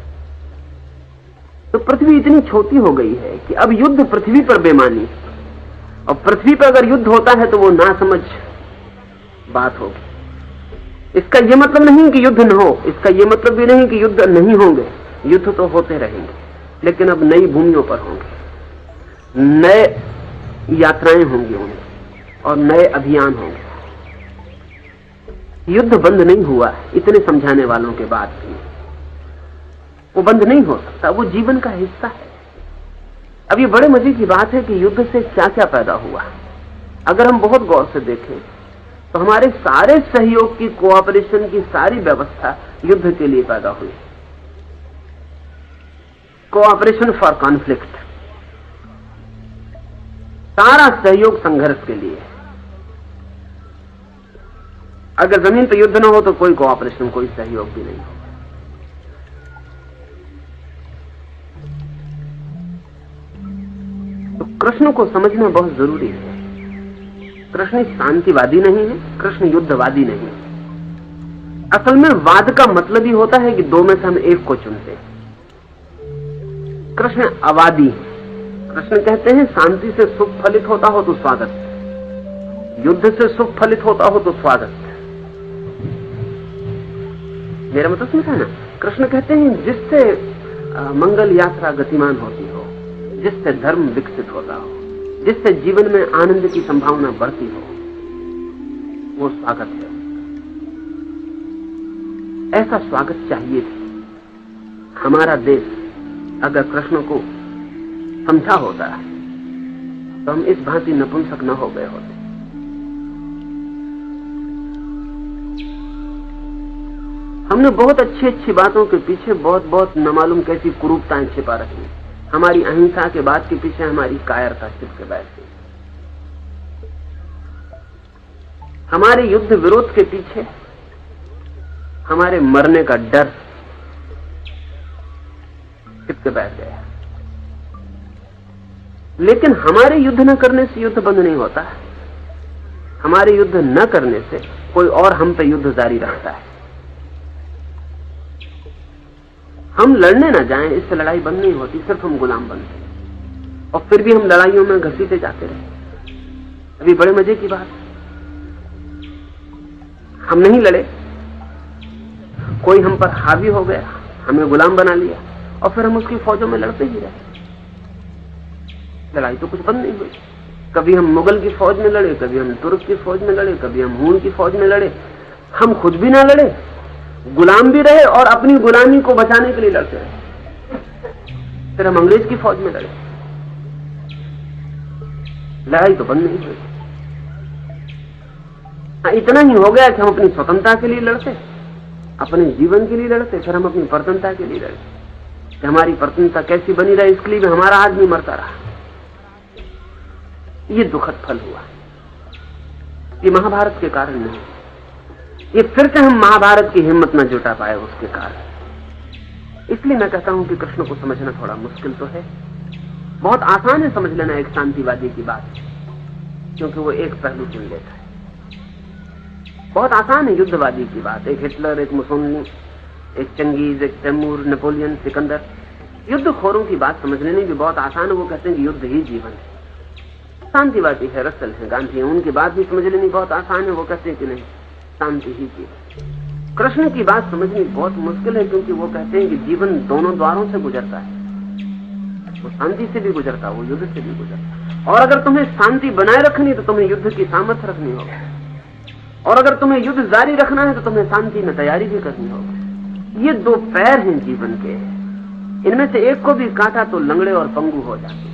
तो पृथ्वी इतनी छोटी हो गई है कि अब युद्ध पृथ्वी पर बेमानी, और पृथ्वी पर अगर युद्ध होता है तो वो नासमझ बात होगी। इसका यह मतलब नहीं कि युद्ध न हो, इसका यह मतलब भी नहीं कि युद्ध नहीं होंगे, युद्ध तो होते रहेंगे, लेकिन अब नई भूमियों पर होंगे, नए यात्राएं होंगी उनकी और नए अभियान होंगे। युद्ध बंद नहीं हुआ इतने समझाने वालों के बाद भी, वो बंद नहीं हो सकता, वो जीवन का हिस्सा है। अब ये बड़े मजे की बात है कि युद्ध से क्या क्या पैदा हुआ। अगर हम बहुत गौर से देखें तो हमारे सारे सहयोग की, कोऑपरेशन की सारी व्यवस्था युद्ध के लिए पैदा हुई। कोऑपरेशन फॉर कॉन्फ्लिक्ट, सारा सहयोग संघर्ष के लिए। अगर जमीन पर युद्ध न हो तो कोई कोऑपरेशन, कोई सहयोग भी नहीं हो। तो कृष्ण को समझना बहुत जरूरी है। कृष्ण शांतिवादी नहीं है, कृष्ण युद्धवादी नहीं है। असल में वाद का मतलब ही होता है कि दो में से हम एक को चुनते। कृष्ण अवादी है। कृष्ण कहते हैं शांति से सुख फलित होता हो तो स्वागत, युद्ध से सुख फलित होता हो तो स्वागत। मेरा मतलब समझा ना? कृष्ण कहते हैं जिससे मंगल यात्रा गतिमान होती हो, जिससे धर्म विकसित होता हो, जिससे जीवन में आनंद की संभावना बढ़ती हो, वो स्वागत है। ऐसा स्वागत चाहिए थी। हमारा देश अगर कृष्ण को समझा होता है तो हम इस भांति नपुंसक न हो गए होते। हमने बहुत अच्छी अच्छी बातों के पीछे बहुत बहुत न मालूम कैसी कुरूपताएं छिपा रखी। हमारी अहिंसा के बात के पीछे हमारी कायरता छिप के बैठ गई। हमारे युद्ध विरोध के पीछे हमारे मरने का डर छिप के बैठ गया। लेकिन हमारे युद्ध न करने से युद्ध बंद नहीं होता। हमारे युद्ध न करने से कोई और हम पे युद्ध जारी रखता है। हम लड़ने ना जाएं इससे लड़ाई बंद नहीं होती, सिर्फ हम गुलाम बनते हैं और फिर भी हम लड़ाइयों में घसीटे जाते रहे। अभी बड़े मजे की बात, हम नहीं लड़े, कोई हम पर हावी हो गया, हमें गुलाम बना लिया और फिर हम उसकी फौजों में लड़ते ही रहे। लड़ाई तो कुछ बंद नहीं हुई। कभी हम मुगल की फौज में लड़े, कभी हम तुर्क की फौज में लड़े, कभी हम हून की फौज में लड़े। हम खुद भी ना लड़े, गुलाम भी रहे और अपनी गुलामी को बचाने के लिए लड़ते रहे। फिर हम अंग्रेज की फौज में लड़े। लड़ाई तो बंद नहीं हुई। इतना ही हो गया कि हम अपनी स्वतंत्रता के लिए लड़ते, अपने जीवन के लिए लड़ते, फिर हम अपनी प्रतंत्रता के लिए लड़ते कि हमारी प्रतंत्रता कैसी बनी रहे, इसके लिए भी हमारा आदमी मरता रहा। ये दुखद फल हुआ। ये महाभारत के कारण नहीं, ये फिर से हम महाभारत की हिम्मत न जुटा पाए उसके कारण। इसलिए मैं कहता हूं कि कृष्ण को समझना थोड़ा मुश्किल तो है। बहुत आसान है समझ लेना एक शांतिवादी की बात, क्योंकि वो एक पहलू चुन लेता है। बहुत आसान है युद्धवादी की बात, एक हिटलर, एक मुसोलिनी, एक चंगेज, एक तैमूर, नेपोलियन, सिकंदर, युद्धखोरों की बात समझ लेनी भी बहुत आसान है। वो कहते हैं कि युद्ध ही जीवन है। शांतिवादी है, रसल है, गांधी है, उनकी बात भी समझ लेनी बहुत आसान है। वो कहते हैं कि नहीं, शांति ही जीवन। कृष्ण की बात समझनी बहुत मुश्किल है, क्योंकि वो कहते हैं कि जीवन दोनों द्वारों से गुजरता है। वो शांति से भी गुजरता है, वो युद्ध से भी गुजरता है। और अगर तुम्हें शांति बनाए रखनी तो तुम्हें युद्ध की सामर्थ्य रखनी होगी, और अगर तुम्हें युद्ध जारी रखना है तो तुम्हें शांति में तैयारी भी करनी होगी। ये दो पैर हैं जीवन के, इनमें से एक को भी काटा तो लंगड़े और पंगु हो जाते।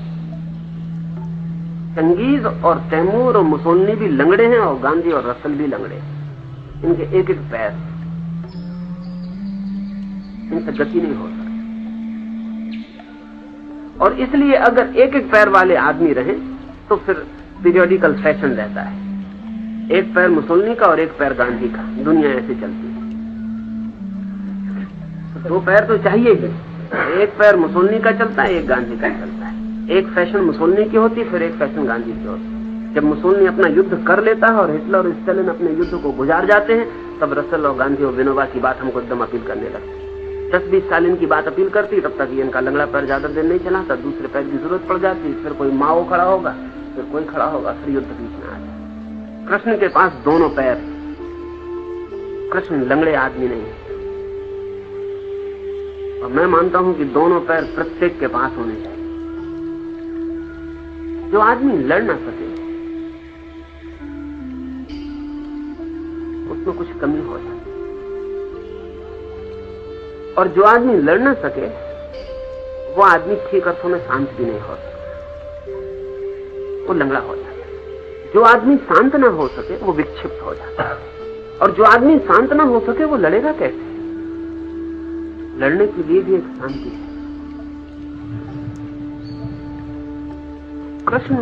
चंगेज और तैमूर और मुसोलिनी भी लंगड़े हैं, और गांधी और रसल भी लंगड़े हैं। इनके एक एक पैर, इनसे गति नहीं हो सकती। और इसलिए अगर एक एक पैर वाले आदमी रहे तो फिर पीरियोडिकल फैशन रहता है, एक पैर मुसोलिनी का और एक पैर गांधी का, दुनिया ऐसे चलती है। तो दो पैर तो चाहिए ही, एक पैर मुसोलिनी का चलता है, एक गांधी का चलता है। एक फैशन मुसोलिनी की होती, फिर एक फैशन गांधी की होती। जब मुसोलिनी अपना युद्ध कर लेता है और हिटलर और स्टालिन अपने युद्ध को गुजार जाते हैं, तब रसल और गांधी और विनोबा की बात हमको एकदम अपील करने लगती। 10-20 साल इनकी बात अपील करती, तब तक इनका लंगड़ा पैर ज्यादा देर नहीं चला, तब दूसरे पैर की जरूरत पड़ जाती, फिर कोई माओ खड़ा होगा, फिर कोई खड़ा होगा, फिर युद्ध बीच में आ जाए। कृष्ण के पास दोनों पैर, कृष्ण लंगड़े आदमी नहीं, और मैं मानता हूं कि दोनों पैर प्रत्येक के पास होने चाहिए। जो आदमी लड़ ना सके उसमें कुछ कमी हो जाती, और जो आदमी लड़ ना सके वो आदमी ठीक अर्थों में शांत भी नहीं हो सकता, वो लंगड़ा हो जाता है। जो आदमी शांत ना हो सके वो विक्षिप्त हो जाता है, और जो आदमी शांत ना हो सके वो लड़ेगा कैसे? लड़ने के लिए भी एक शांति है। कृष्ण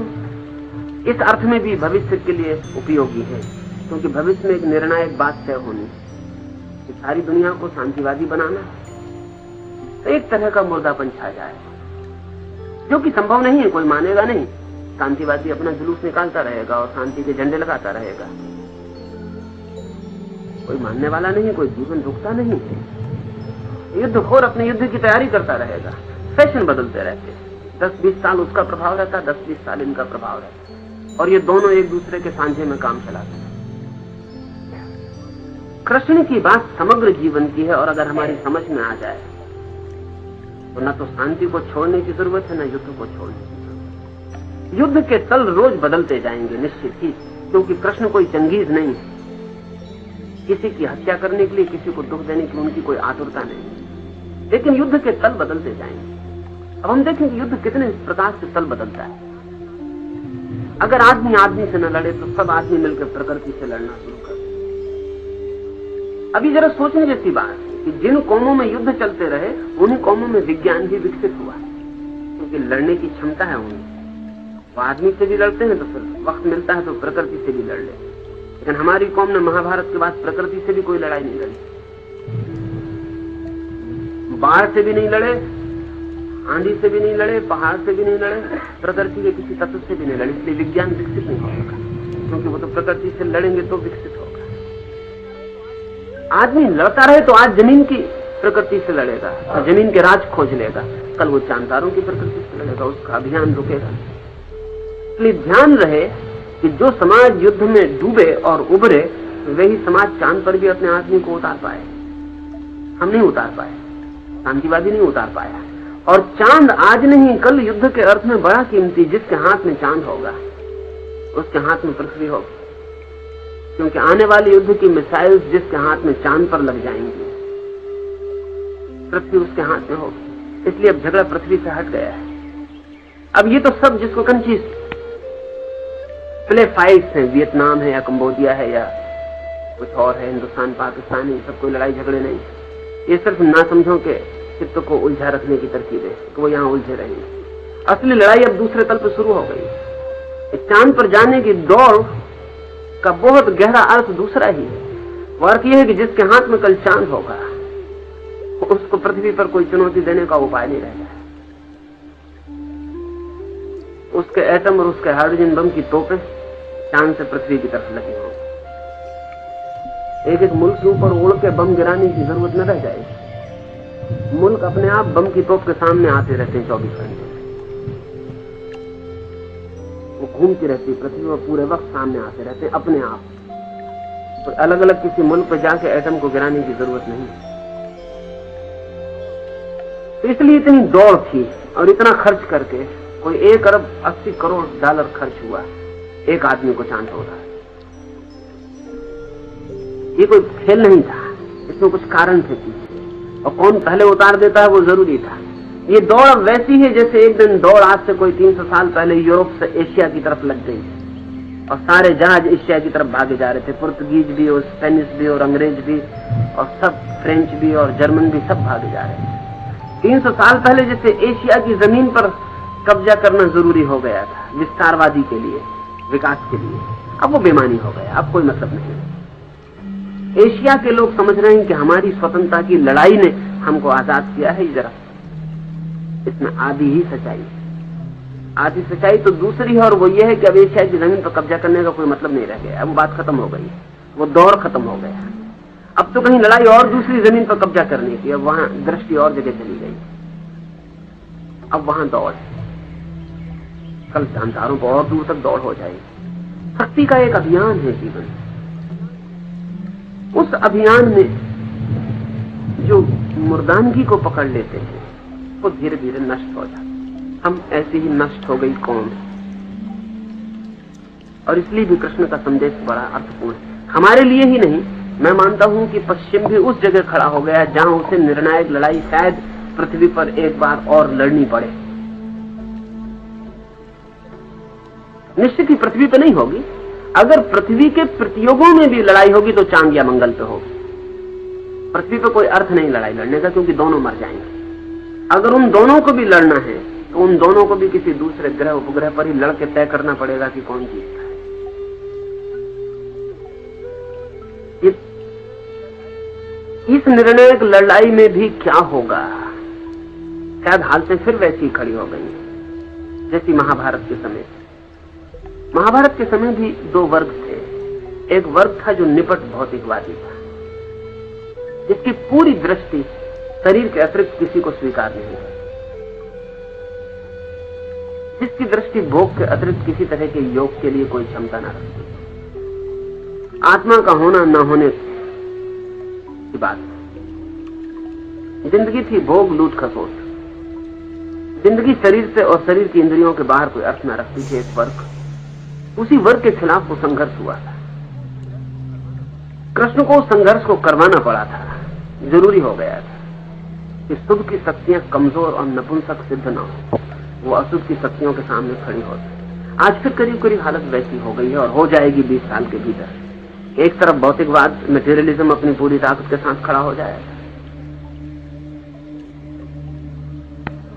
इस अर्थ में भी भविष्य के लिए उपयोगी है, क्योंकि भविष्य में एक निर्णायक बात तय होनी कि सारी दुनिया को शांतिवादी बनाना, तो एक तरह का मुर्दापन छा जाए, जो कि संभव नहीं है, कोई मानेगा नहीं। शांतिवादी अपना जुलूस निकालता रहेगा और शांति के झंडे लगाता रहेगा, कोई मानने वाला नहीं, कोई जीवन रुकता नहीं है। युद्धखोर अपने युद्ध की तैयारी करता रहेगा, फैशन बदलते रहते हैं, 10-20 साल उसका प्रभाव रहता है, 10-20 साल इनका प्रभाव रहता है, और ये दोनों एक दूसरे के सांझे में काम चलाते हैं। कृष्ण की बात समग्र जीवन की है, और अगर हमारी समझ में आ जाए तो न तो शांति को छोड़ने की जरूरत है, न युद्ध को छोड़ने की जरूरत है। युद्ध के तल रोज बदलते जाएंगे निश्चित ही, क्योंकि कृष्ण कोई चंगेज नहीं है, किसी की हत्या करने के लिए, किसी को दुख देने की उनकी कोई आतुरता नहीं, लेकिन युद्ध के तल बदलते जाएंगे। अब हम देखें कि युद्ध कितने प्रकार से तल बदलता है। अगर आदमी आदमी से न लड़े तो सब आदमी मिलकर प्रकृति से लड़ना शुरू कर। अभी जरा सोचने जैसी बात कि जिन कौमों में युद्ध चलते रहे उन्हीं कौमों में विज्ञान भी विकसित हुआ, क्योंकि लड़ने की क्षमता है उन्हें। वो आदमी से भी लड़ते हैं तो फिर वक्त मिलता है तो प्रकृति से भी लड़ ले, लेकिन हमारी कौम ने महाभारत के बाद प्रकृति से भी कोई लड़ाई नहीं लड़ी, बाढ़ से भी नहीं लड़े, आंधी से भी नहीं लड़े, पहाड़ से भी नहीं लड़े, प्रकृति के किसी तत्व से भी नहीं लड़े। इसलिए विज्ञान विकसित नहीं हो सका, क्योंकि वो तो प्रकृति से लड़ेंगे तो विकसित होगा। आदमी लड़ता रहे तो आज जमीन की प्रकृति से लड़ेगा, तो जमीन के राज खोज लेगा, कल वो चांदारों की प्रकृति से लड़ेगा, उसका अभियान रुकेगा। इसलिए ध्यान रहे कि जो समाज युद्ध में डूबे और उभरे, वही समाज चांद पर भी अपने आदमी को उतार पाए। हम नहीं उतार पाए, शांतिवादी नहीं उतार पाया। और चांद आज नहीं कल युद्ध के अर्थ में बड़ा कीमती, जिसके हाथ में चांद होगा उसके हाथ में पृथ्वी होगी, क्योंकि आने वाले युद्ध की मिसाइल्स जिसके हाथ में चांद पर लग जाएंगी, पृथ्वी उसके हाथ में होगी। इसलिए अब झगड़ा पृथ्वी से हट गया है। अब ये तो सब जिसको कंची प्ले फाइट्स है, वियतनाम है या कंबोडिया है या कुछ और है, हिंदुस्तान पाकिस्तान है, सब कोई लड़ाई झगड़े नहीं, ये सिर्फ नासमझों के चित्त को उलझा रखने की तरकीब है कि वो यहाँ उलझे रहेंगे। असली लड़ाई अब दूसरे तल पर शुरू हो गई। चांद पर जाने की दौड़ का बहुत गहरा अर्थ दूसरा ही है। वो अर्थ यह है कि जिसके हाथ में कल चांद होगा उसको पृथ्वी पर कोई चुनौती देने का उपाय नहीं रहेगा। उसके एटम और उसके हाइड्रोजन बम की तोपें चांद से पृथ्वी की तरफ लगी होंगी। एक एक मुल्क के ऊपर उड़ के बम गिराने की जरूरत न रह जाएगी। मुल्क अपने आप बम की तोप के सामने आते रहते हैं 24 घंटे, वो घूमती रहती है पृथ्वी पर, पूरे वक्त सामने आते रहते हैं अपने आप। तो अलग अलग किसी मुल्क पर जाके एटम को गिराने की जरूरत नहीं। तो इसलिए इतनी दौड़ थी और इतना खर्च करके कोई 1 अरब 80 करोड़ डॉलर खर्च हुआ एक आदमी को चांद पर उतार। ये कोई खेल नहीं था, इसमें कुछ कारण थे और कौन पहले उतार देता है वो जरूरी था। ये दौड़ वैसी है जैसे एक दिन दौड़ आज से कोई 300 साल पहले यूरोप से एशिया की तरफ लग गई और सारे जहाज एशिया की तरफ भागे जा रहे थे, पुर्तगीज भी और स्पेनिश भी और अंग्रेज भी और सब फ्रेंच भी और जर्मन भी, सब भागे जा रहे थे। 300 साल पहले जैसे एशिया की जमीन पर कब्जा करना जरूरी हो गया था विस्तारवादी के लिए, विकास के लिए, अब वो बेमानी हो गया, अब कोई मतलब नहीं। एशिया के लोग समझ रहे हैं कि हमारी स्वतंत्रता की लड़ाई ने हमको आजाद किया है। जरा इसमें आधी ही सच्चाई, आधी सच्चाई तो दूसरी है और वो ये है कि अब एशिया की जमीन पर कब्जा करने का कोई मतलब नहीं रह गया, अब बात खत्म हो गई, वो दौर खत्म हो गया। अब तो कहीं लड़ाई और दूसरी जमीन पर कब्जा करने की, अब वहां दृष्टि और जगह चली गई, अब वहां दौड़, कल जानदारों को और दूर तक दौड़ हो जाएगी। शक्ति का एक अभियान है जीवन, उस अभियान में जो मुर्दानगी को पकड़ लेते हैं वो धीरे धीरे नष्ट हो जाते। हम ऐसे ही नष्ट हो गई कौन, और इसलिए भी कृष्ण का संदेश बड़ा अर्थपूर्ण है हमारे लिए ही नहीं। मैं मानता हूं कि पश्चिम भी उस जगह खड़ा हो गया जहां उसे निर्णायक लड़ाई शायद पृथ्वी पर एक बार और लड़नी पड़े। निश्चित ही पृथ्वी पर नहीं होगी, अगर पृथ्वी के प्रतियोगों में भी लड़ाई होगी तो चांद या मंगल पे होगी। पृथ्वी पे कोई अर्थ नहीं लड़ाई लड़ने का, क्योंकि दोनों मर जाएंगे। अगर उन दोनों को भी लड़ना है तो उन दोनों को भी किसी दूसरे ग्रह उपग्रह पर ही लड़के तय करना पड़ेगा कि कौन जीतता है। इस निर्णायक लड़ाई में भी क्या होगा, शायद हालतें फिर वैसी खड़ी हो गई जैसी महाभारत के समय। महाभारत के समय भी 2 वर्ग थे। एक वर्ग था जो निपट भौतिकवादी था, जिसकी पूरी दृष्टि शरीर के अतिरिक्त किसी को स्वीकार नहीं है, जिसकी दृष्टि भोग के अतिरिक्त किसी तरह के योग के लिए कोई क्षमता न रखती। आत्मा का होना न होने की बात, जिंदगी थी भोग लूट खसोट, जिंदगी शरीर से और शरीर की इंद्रियों के बाहर कोई अर्थ न रखती थी। एक वर्ग, उसी वर्ग के खिलाफ वो संघर्ष हुआ था। कृष्ण को उस संघर्ष को करवाना पड़ा था, जरूरी हो गया था कि शुभ की शक्तियां कमजोर और नपुंसक सिद्ध न हो, वो अशुभ की शक्तियों के सामने खड़ी हो। आज फिर करीब करीब हालत वैसी हो गई है और हो जाएगी 20 साल के भीतर। एक तरफ भौतिकवाद मटेरियलिज्म अपनी पूरी ताकत के साथ खड़ा हो जाएगा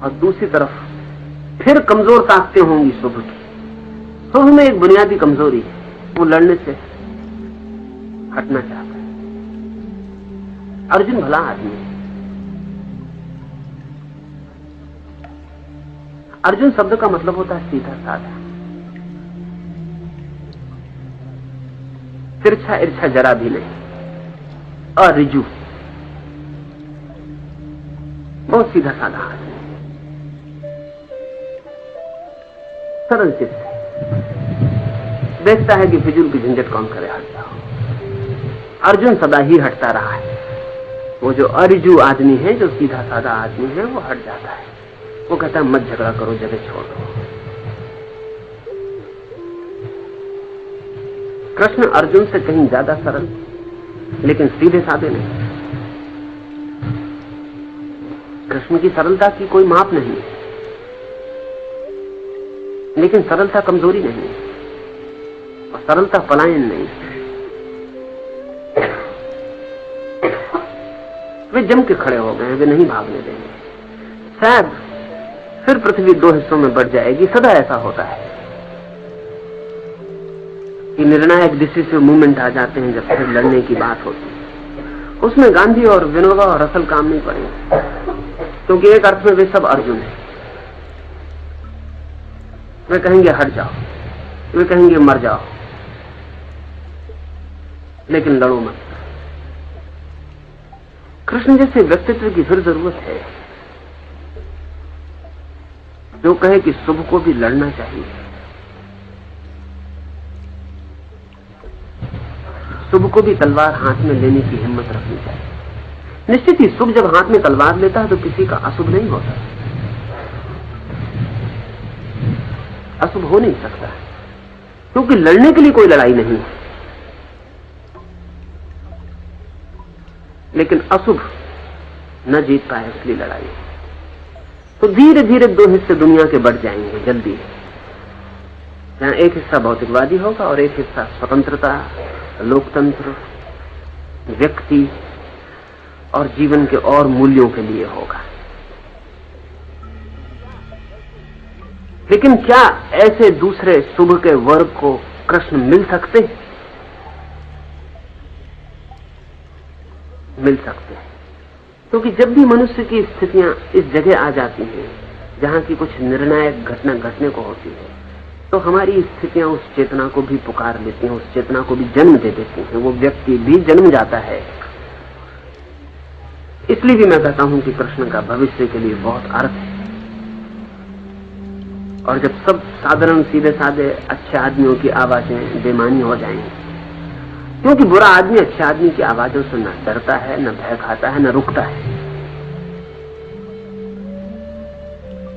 और दूसरी तरफ फिर कमजोर ताकतें होंगी शुभ की। शुभ में एक बुनियादी कमजोरी है, वो लड़ने से हटना चाहता है। अर्जुन भला आदमी है। अर्जुन शब्द का मतलब होता है सीधा साधा, तिरछा इर्छा जरा भी नहीं, और रिजु, बहुत सीधा साधा आदमी, सरल चित्त, देखता है कि फिजूल की झंझट कौन करे, हट जाओ। अर्जुन सदा ही हटता रहा है। वो जो अरिजु आदमी है, जो सीधा साधा आदमी है, वो हट जाता है। वो कहता है मत झगड़ा करो, जगह छोड़ दो। कृष्ण अर्जुन से कहीं ज्यादा सरल, लेकिन सीधे साधे नहीं। कृष्ण की सरलता की कोई माप नहीं है, लेकिन सरलता कमजोरी नहीं है और सरलता पलायन नहीं है। वे जम के खड़े हो गए, वे नहीं भागने देंगे। शायद फिर पृथ्वी 2 हिस्सों में बढ़ जाएगी। सदा ऐसा होता है कि निर्णायक डिसिसिव मूवमेंट आ जाते हैं जब फिर लड़ने की बात होती है। उसमें गांधी और विनोबा और रसल काम नहीं पड़ेंगे, क्योंकि एक अर्थ में वे सब अर्जुन है। वे कहेंगे हट जाओ, वे कहेंगे मर जाओ, लेकिन लड़ो मत। कृष्ण जैसे व्यक्तित्व की फिर जरूरत है जो कहे कि शुभ को भी लड़ना चाहिए, शुभ को भी तलवार हाथ में लेने की हिम्मत रखनी चाहिए। निश्चित ही शुभ जब हाथ में तलवार लेता है तो किसी का अशुभ नहीं होता। अशुभ हो नहीं सकता, क्योंकि लड़ने के लिए कोई लड़ाई नहीं है। लेकिन अशुभ न जीत पाए इसलिए लड़ाई। तो धीरे धीरे दो हिस्से दुनिया के बढ़ जाएंगे जल्दी, जहां एक हिस्सा भौतिकवादी होगा और एक हिस्सा स्वतंत्रता, लोकतंत्र, व्यक्ति और जीवन के और मूल्यों के लिए होगा। लेकिन क्या ऐसे दूसरे शुभ के वर्ग को कृष्ण मिल सकते? मिल सकते हैं, क्योंकि जब भी मनुष्य की स्थितियां इस जगह आ जाती हैं जहां की कुछ निर्णायक घटना घटने को होती है, तो हमारी स्थितियां उस चेतना को भी पुकार लेती हैं, उस चेतना को भी जन्म दे देती हैं, वो व्यक्ति भी जन्म जाता है। इसलिए भी मैं कहता हूं कि कृष्ण का भविष्य के लिए बहुत अर्थ है। और जब सब साधारण सीधे साधे अच्छे आदमियों की आवाजें बेमानी हो जाएंगी, क्योंकि बुरा आदमी अच्छे आदमी की आवाजों से न डरता है, न भय खाता है, न रुकता है,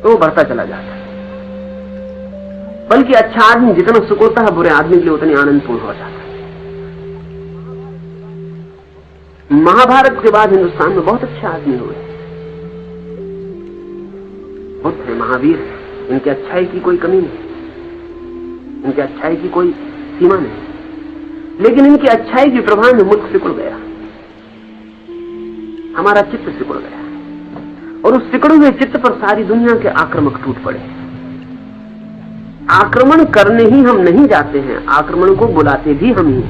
तो वो बढ़ता चला जाता है। बल्कि अच्छा आदमी जितना सुकूता है, बुरे आदमी के लिए उतनी आनंदपूर्ण हो जाता है। महाभारत के बाद हिंदुस्तान में बहुत अच्छे आदमी हुए, बुद्ध, महावीर, इनकी अच्छाई की कोई कमी नहीं, इनकी अच्छाई की कोई सीमा नहीं। लेकिन इनकी अच्छाई के प्रभाव में मुल्क सिकुड़ गया, हमारा चित्त सिकुड़ गया, और उस सिकुड़े हुए चित्त पर सारी दुनिया के आक्रमक टूट पड़े। आक्रमण करने ही हम नहीं जाते हैं, आक्रमण को बुलाते भी हम ही।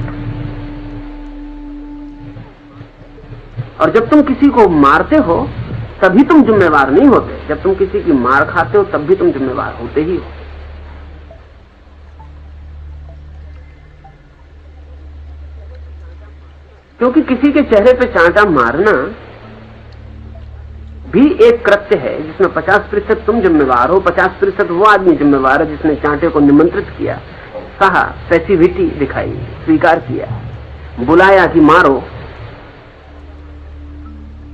और जब तुम किसी को मारते हो तभी तुम जिम्मेवार नहीं होते, जब तुम किसी की मार खाते हो तब भी तुम जिम्मेवार होते ही हो। क्योंकि किसी के चेहरे पे चांटा मारना भी एक कृत्य है जिसमें 50% तुम जिम्मेवार हो, 50% वो आदमी जिम्मेवार है जिसने चांटे को निमंत्रित किया, कहा, पैसिविटी दिखाई, स्वीकार किया, बुलाया कि मारो।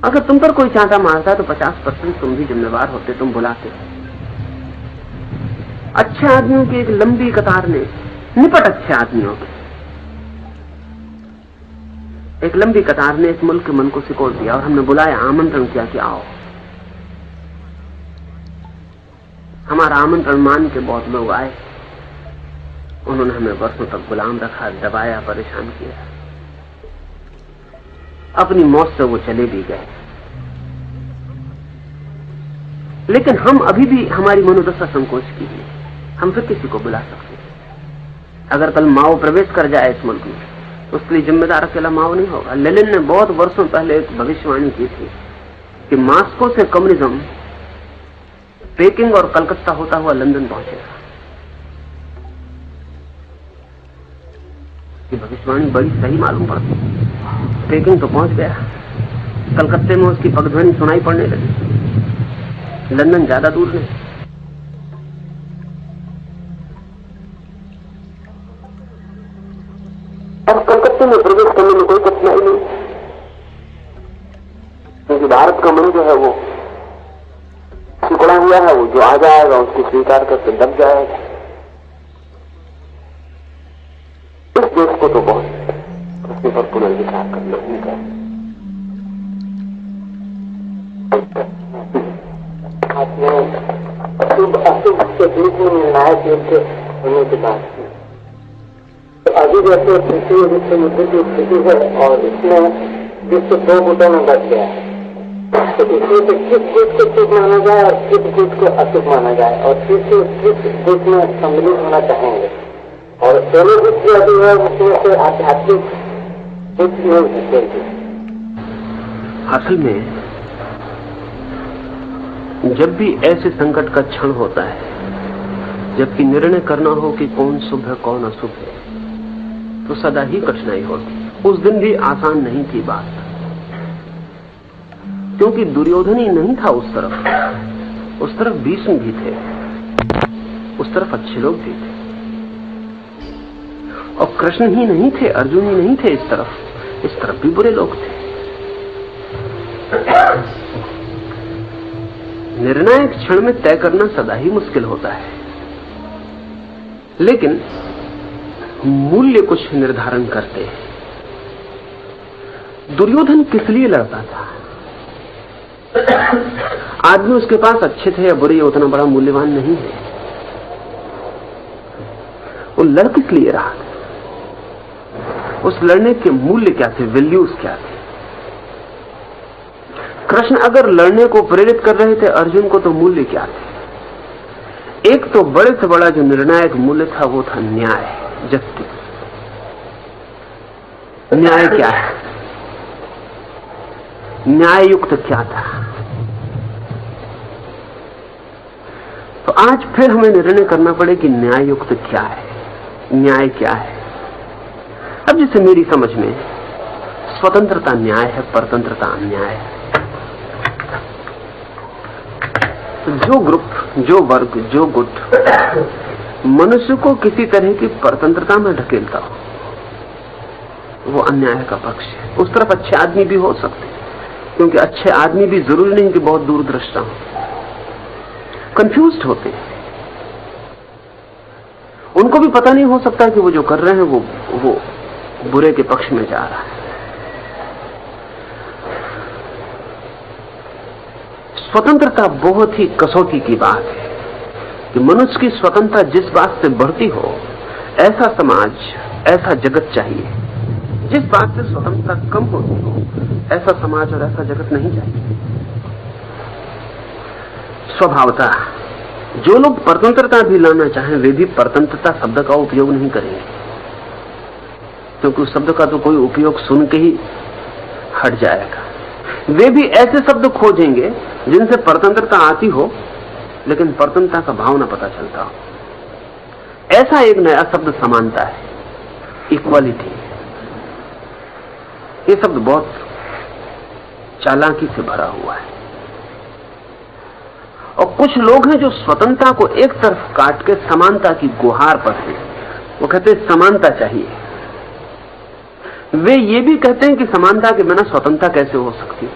अगर तुम पर कोई चांटा मारता है तो 50% तुम भी जिम्मेवार होते, तुम बुलाते। अच्छे आदमियों की एक लंबी कतार ने, निपट अच्छे आदमियों की एक लंबी कतार ने इस मुल्क के मन को सिकोड़ दिया, और हमने बुलाया, आमंत्रण किया कि आओ। हमारा आमंत्रण मान के बहुत लोग आए, उन्होंने हमें वर्षों तक गुलाम रखा, दबाया, परेशान किया, अपनी मौत से वो चले भी गए। लेकिन हम अभी भी, हमारी मनोदशा संकोच की है, हम फिर किसी को बुला सकते हैं। अगर कल माओ प्रवेश कर जाए इस मुल्क में, उसके लिए जिम्मेदार अकेला माओ नहीं होगा। लेनिन ने बहुत वर्षों पहले एक भविष्यवाणी की थी कि मॉस्को से कम्युनिज्म पेकिंग और कलकत्ता होता हुआ लंदन पहुंचेगा। ये भविष्यवाणी बड़ी सही मालूम पड़ती। पेकिंग तो पहुंच गया, कलकत्ते में उसकी पगध्वनि सुनाई पड़ने लगी, लंदन ज्यादा दूर नहीं। अब कलकत्ते में प्रवेश करने में कोई कठिनाई नहीं, क्योंकि भारत का मन जो है वो सिकुड़ा हुआ है, वो जो आ जाएगा उसको स्वीकार करके दब जाएगा। इस देश को तो बहुत उसके पर पुनर्विचार करना ही है। अशुभ के बीच में निर्णायक युद्ध होने के बाद अभी जैसे तृतीय विश्व युद्ध की स्थिति है और इसमें विश्व 2 गुटों में बढ़ गया है, तो इसमें से किस गुट को शुभ माना जाए और किस गुट को अशुभ माना जाए, और किस गुट में सम्मिलित होना चाहेंगे। और दोनों गुट जो अभी है उसमें से आध्यात्मिक गुट नहीं सकते। असल में जब भी ऐसे संकट का क्षण होता है, जबकि निर्णय करना हो कि कौन शुभ है कौन अशुभ है, तो सदा ही कठिनाई होती। उस दिन भी आसान नहीं थी बात, क्योंकि दुर्योधन ही नहीं था उस तरफ भीष्म भी थे, उस तरफ अच्छे लोग भी थे, और कृष्ण ही नहीं थे, अर्जुन ही नहीं थे, इस तरफ भी बुरे लोग थे। निर्णायक क्षण में तय करना सदा ही मुश्किल होता है, लेकिन मूल्य कुछ निर्धारण करते हैं। दुर्योधन किस लिए लड़ता था? आदमी उसके पास अच्छे थे या बुरे, ये उतना बड़ा मूल्यवान नहीं है। वो लड़ किस लिए रहा था? उस लड़ने के मूल्य क्या थे, वैल्यूज क्या थे? कृष्ण अगर लड़ने को प्रेरित कर रहे थे अर्जुन को, तो मूल्य क्या थे? एक तो बड़े से बड़ा जो निर्णायक मूल्य था वो था न्याय, जस्टिस। न्याय क्या है? न्याय युक्त क्या था? तो आज फिर हमें निर्णय करना पड़े कि न्याय युक्त क्या है, न्याय क्या है। अब जैसे मेरी समझ में स्वतंत्रता न्याय है, परतंत्रता अन्याय है। तो जो ग्रुप, जो वर्ग, जो गुट मनुष्य को किसी तरह की परतंत्रता में ढकेलता हो, वो अन्याय का पक्ष है। उस तरफ अच्छे आदमी भी हो सकते हैं, क्योंकि अच्छे आदमी भी जरूरी नहीं कि बहुत दूरदृष्टा हो, कंफ्यूज्ड होते हैं। उनको भी पता नहीं हो सकता कि वो जो कर रहे हैं वो बुरे के पक्ष में जा रहा है। स्वतंत्रता बहुत ही कसौटी की बात है कि मनुष्य की स्वतंत्रता जिस बात से बढ़ती हो, ऐसा समाज, ऐसा जगत चाहिए। जिस बात से स्वतंत्रता कम होती हो, ऐसा समाज और ऐसा जगत नहीं चाहिए। स्वभावतः जो लोग परतंत्रता भी लाना चाहें, वे भी परतंत्रता शब्द का उपयोग नहीं करेंगे, क्योंकि उस शब्द का तो कोई उपयोग सुन के ही हट जाएगा। वे भी ऐसे शब्द खोजेंगे जिनसे परतंत्रता आती हो, लेकिन परतंत्रता का भाव न पता चलता हो। ऐसा एक नया शब्द समानता है, इक्वालिटी। ये शब्द बहुत चालाकी से भरा हुआ है, और कुछ लोग हैं जो स्वतंत्रता को एक तरफ काट के समानता की गुहार पर हैं। वो कहते हैं समानता चाहिए। वे ये भी कहते हैं कि समानता के बिना स्वतंत्रता कैसे हो सकती है।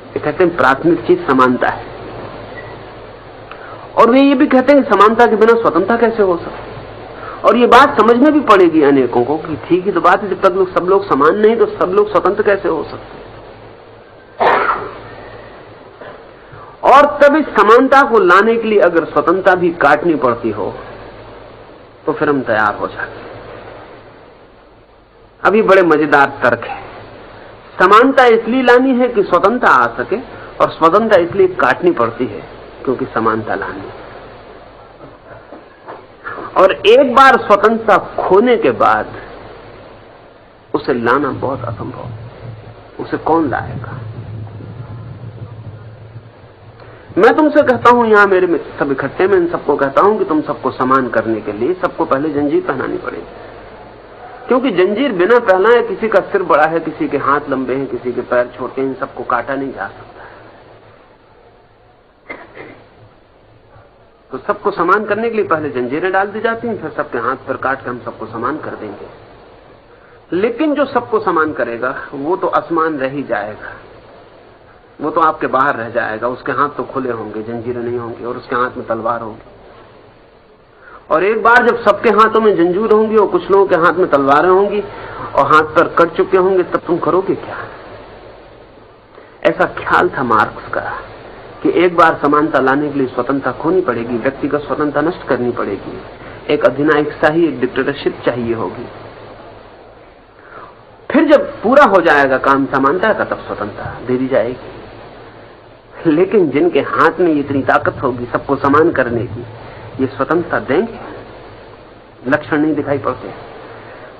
ये कहते हैं प्राथमिक चीज समानता है, और वे ये भी कहते हैं कि समानता के बिना स्वतंत्रता कैसे हो सकती है। और ये बात समझ में भी पड़ेगी अनेकों को कि ठीक ही तो बात है, जब तक सब लोग समान नहीं तो सब लोग स्वतंत्र कैसे हो सकते। और तब इस समानता को लाने के लिए अगर स्वतंत्रता भी काटनी पड़ती हो, तो फिर हम तैयार हो जाते हैं। अभी बड़े मजेदार तर्क है। समानता इसलिए लानी है कि स्वतंत्रता आ सके, और स्वतंत्रता इसलिए काटनी पड़ती है क्योंकि समानता लानी है। और एक बार स्वतंत्रता खोने के बाद उसे लाना बहुत असंभव। उसे कौन लाएगा? मैं तुमसे कहता हूं, यहां मेरे मित्र सब इकट्ठे, मैं इन सबको कहता हूं कि तुम सबको समान करने के लिए सबको पहले जंजीर पहनानी पड़ेगी, क्योंकि जंजीर बिना पहनाए किसी का सिर बड़ा है, किसी के हाथ लंबे हैं, किसी के पैर छोटे हैं, इन सबको काटा नहीं जा सकता। तो सबको समान करने के लिए पहले जंजीरें डाल दी जाती हैं, फिर सबके हाथ पर काट के हम सबको समान कर देंगे। लेकिन जो सबको समान करेगा वो तो असमान रह ही जाएगा, वो तो आपके बाहर रह जाएगा। उसके हाथ तो खुले होंगे, जंजीरें नहीं होंगी, और उसके हाथ में तलवार होगी। और एक बार जब सबके हाथों में जंजीर होंगी और कुछ लोगों के हाथ में तलवारें होंगी और हाथ पर कट चुके होंगे, तब तुम करोगे क्या? ऐसा ख्याल था मार्क्स का कि एक बार समानता लाने के लिए स्वतंत्रता खोनी पड़ेगी, व्यक्तिगत स्वतंत्रता नष्ट करनी पड़ेगी, एक अधिनायक शाही, एक डिक्टेटरशिप चाहिए होगी। फिर जब पूरा हो जाएगा काम समानता का, तब स्वतंत्रता दे दी जाएगी। लेकिन जिनके हाथ में इतनी ताकत होगी सबको समान करने की, ये स्वतंत्रता देंगे? लक्षण नहीं दिखाई पड़ते।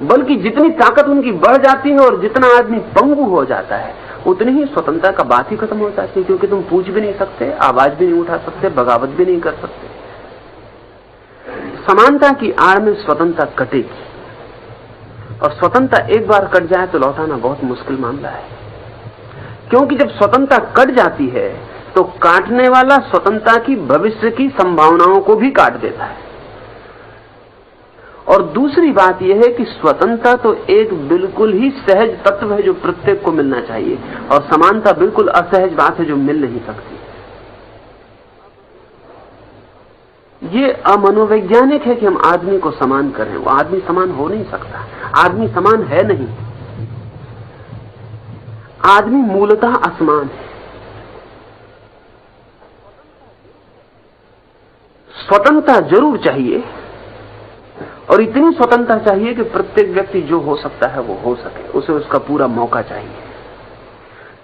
बल्कि जितनी ताकत उनकी बढ़ जाती है और जितना आदमी पंगु हो जाता है, उतनी ही स्वतंत्रता का बात ही खत्म हो जाती है, क्योंकि तुम पूछ भी नहीं सकते, आवाज भी नहीं उठा सकते, बगावत भी नहीं कर सकते। समानता की आड़ में स्वतंत्रता कटेगी, और स्वतंत्रता एक बार कट जाए तो लौटाना बहुत मुश्किल मामला है। क्योंकि जब स्वतंत्रता कट जाती है तो काटने वाला स्वतंत्रता की भविष्य की संभावनाओं को भी काट देता है। और दूसरी बात यह है कि स्वतंत्रता तो एक बिल्कुल ही सहज तत्व है जो प्रत्येक को मिलना चाहिए, और समानता बिल्कुल असहज बात है जो मिल नहीं सकती। ये अमनोवैज्ञानिक है कि हम आदमी को समान करें। वो आदमी समान हो नहीं सकता, आदमी समान है नहीं। आदमी मूलतः असमान है। स्वतंत्रता जरूर चाहिए, और इतनी स्वतंत्रता चाहिए कि प्रत्येक व्यक्ति जो हो सकता है वो हो सके, उसे उसका पूरा मौका चाहिए।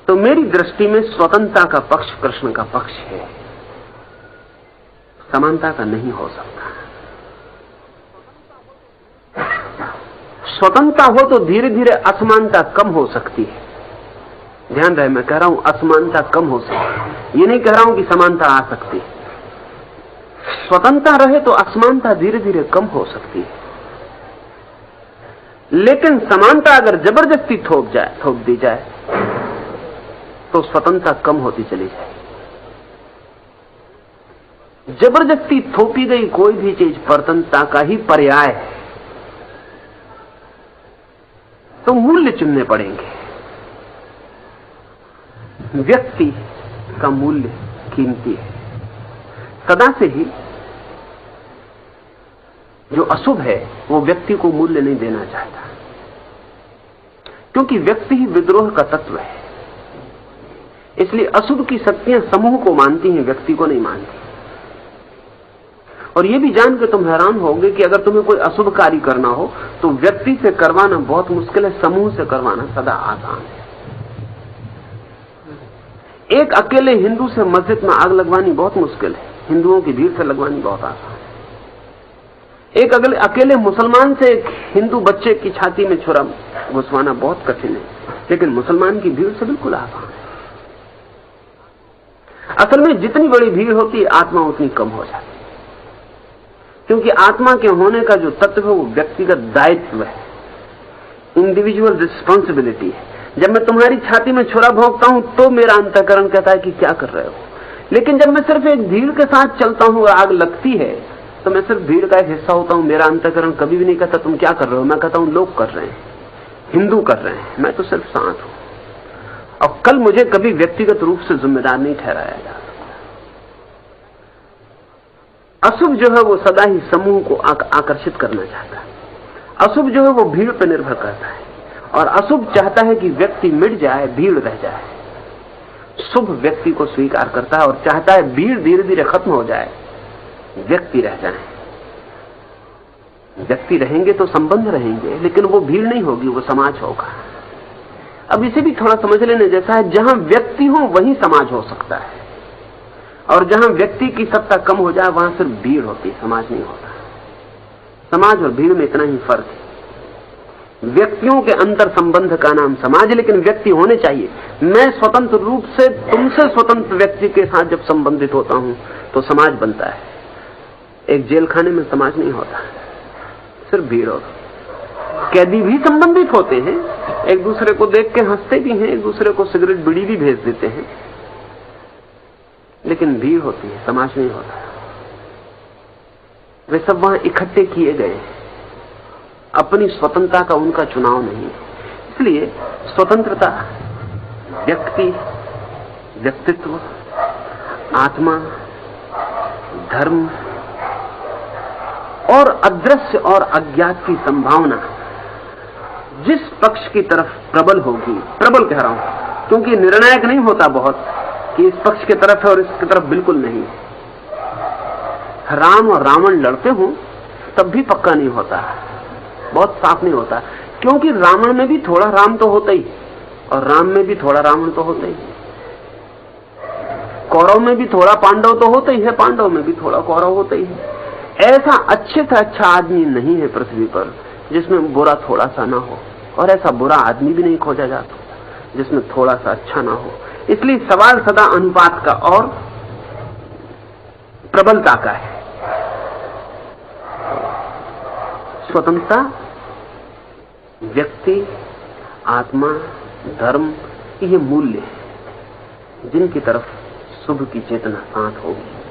तो मेरी दृष्टि में स्वतंत्रता का पक्ष कृष्ण का पक्ष है, समानता का नहीं हो सकता। स्वतंत्रता हो तो धीरे धीरे असमानता कम हो सकती है। ध्यान रहे, मैं कह रहा हूं असमानता कम हो सकती है, ये नहीं कह रहा हूं कि समानता आ सकती है। स्वतंत्रता रहे तो असमानता धीरे धीरे कम हो सकती है, लेकिन समानता अगर जबरदस्ती थोप दी जाए तो स्वतंत्रता कम होती चली जाए। जबरदस्ती थोपी गई कोई भी चीज परतंत्रता का ही पर्याय है, तो मूल्य चुनने पड़ेंगे। व्यक्ति का मूल्य कीमती है। सदा से ही जो अशुभ है वो व्यक्ति को मूल्य नहीं देना चाहता, क्योंकि व्यक्ति ही विद्रोह का तत्व है। इसलिए अशुभ की शक्तियां समूह को मानती हैं, व्यक्ति को नहीं मानती। और ये भी जान के तुम हैरान होगे कि अगर तुम्हें कोई अशुभ कार्य करना हो तो व्यक्ति से करवाना बहुत मुश्किल है, समूह से करवाना सदा आसान है। एक अकेले हिंदू से मस्जिद में आग लगवानी बहुत मुश्किल है, हिंदुओं की भीड़ से लगवानी बहुत आसान है। एक अकेले मुसलमान से एक हिंदू बच्चे की छाती में छुरा घुसवाना बहुत कठिन है, लेकिन मुसलमान की भीड़ से बिल्कुल आसान है। असल में जितनी बड़ी भीड़ होती है आत्मा उतनी कम हो जाती है, क्योंकि आत्मा के होने का जो तत्व है वो व्यक्तिगत दायित्व है, इंडिविजुअल रिस्पॉन्सिबिलिटी है। जब मैं तुम्हारी छाती में छुरा भोंकता हूं तो मेरा अंतःकरण कहता है कि क्या कर रहे हो, लेकिन जब मैं सिर्फ एक भीड़ के साथ चलता हूं और आग लगती है तो मैं सिर्फ भीड़ का एक हिस्सा होता हूं। मेरा अंतःकरण कभी भी नहीं कहता तुम क्या कर रहे हो, मैं कहता हूं लोग कर रहे हैं, हिंदू कर रहे हैं, मैं तो सिर्फ साथ हूं। और कल मुझे कभी व्यक्तिगत रूप से जिम्मेदार नहीं ठहराया जा सकता। अशुभ जो है वो सदा ही समूह को आकर्षित करना चाहता है, अशुभ जो है वो भीड़ पर निर्भर करता है, और अशुभ चाहता है कि व्यक्ति मिट जाए, भीड़ रह जाए। शुभ व्यक्ति को स्वीकार करता है और चाहता है भीड़ धीरे धीरे खत्म हो जाए, व्यक्ति रह जाए। व्यक्ति रहेंगे तो संबंध रहेंगे, लेकिन वो भीड़ नहीं होगी, वो समाज होगा। अब इसे भी थोड़ा समझ लेने जैसा है, जहां व्यक्ति हो वहीं समाज हो सकता है, और जहां व्यक्ति की सत्ता कम हो जाए वहां सिर्फ भीड़ होती, समाज नहीं होता। समाज और भीड़ में इतना ही फर्क है। व्यक्तियों के अंतर संबंध का नाम समाज, लेकिन व्यक्ति होने चाहिए। मैं स्वतंत्र रूप से तुमसे स्वतंत्र व्यक्ति के साथ जब संबंधित होता हूं तो समाज बनता है। एक जेल खाने में समाज नहीं होता, सिर्फ भीड़ होती। कैदी भी संबंधित होते हैं, एक दूसरे को देख के हंसते भी हैं, एक दूसरे को सिगरेट बीड़ी भी भेज देते हैं, लेकिन भीड़ होती है, समाज नहीं होता। वे सब वहां इकट्ठे किए गए, अपनी स्वतंत्रता का उनका चुनाव नहीं। इसलिए स्वतंत्रता, व्यक्ति, व्यक्तित्व, आत्मा, धर्म और अदृश्य और अज्ञात की संभावना जिस पक्ष की तरफ प्रबल होगी, प्रबल कह रहा हूं क्योंकि निर्णायक नहीं होता बहुत कि इस पक्ष की तरफ है और इसकी तरफ बिल्कुल नहीं। राम और रावण लड़ते हो तब भी पक्का नहीं होता, बहुत साफ नहीं होता, क्योंकि रावण में भी थोड़ा राम तो होता ही, और राम में भी थोड़ा रावण तो होता ही, कौरव में भी थोड़ा पांडव तो होता ही है, पांडव में भी थोड़ा कौरव होता ही है। ऐसा अच्छे से अच्छा आदमी नहीं है पृथ्वी पर जिसमें बुरा थोड़ा सा ना हो, और ऐसा बुरा आदमी भी नहीं खोजा जा सकता जिसमें थोड़ा सा अच्छा ना हो। इसलिए सवाल सदा अनुपात का और प्रबलता का है। स्वतंत्रता, व्यक्ति, आत्मा, धर्म, ये मूल्य है जिनकी तरफ शुभ की चेतना साथ होगी।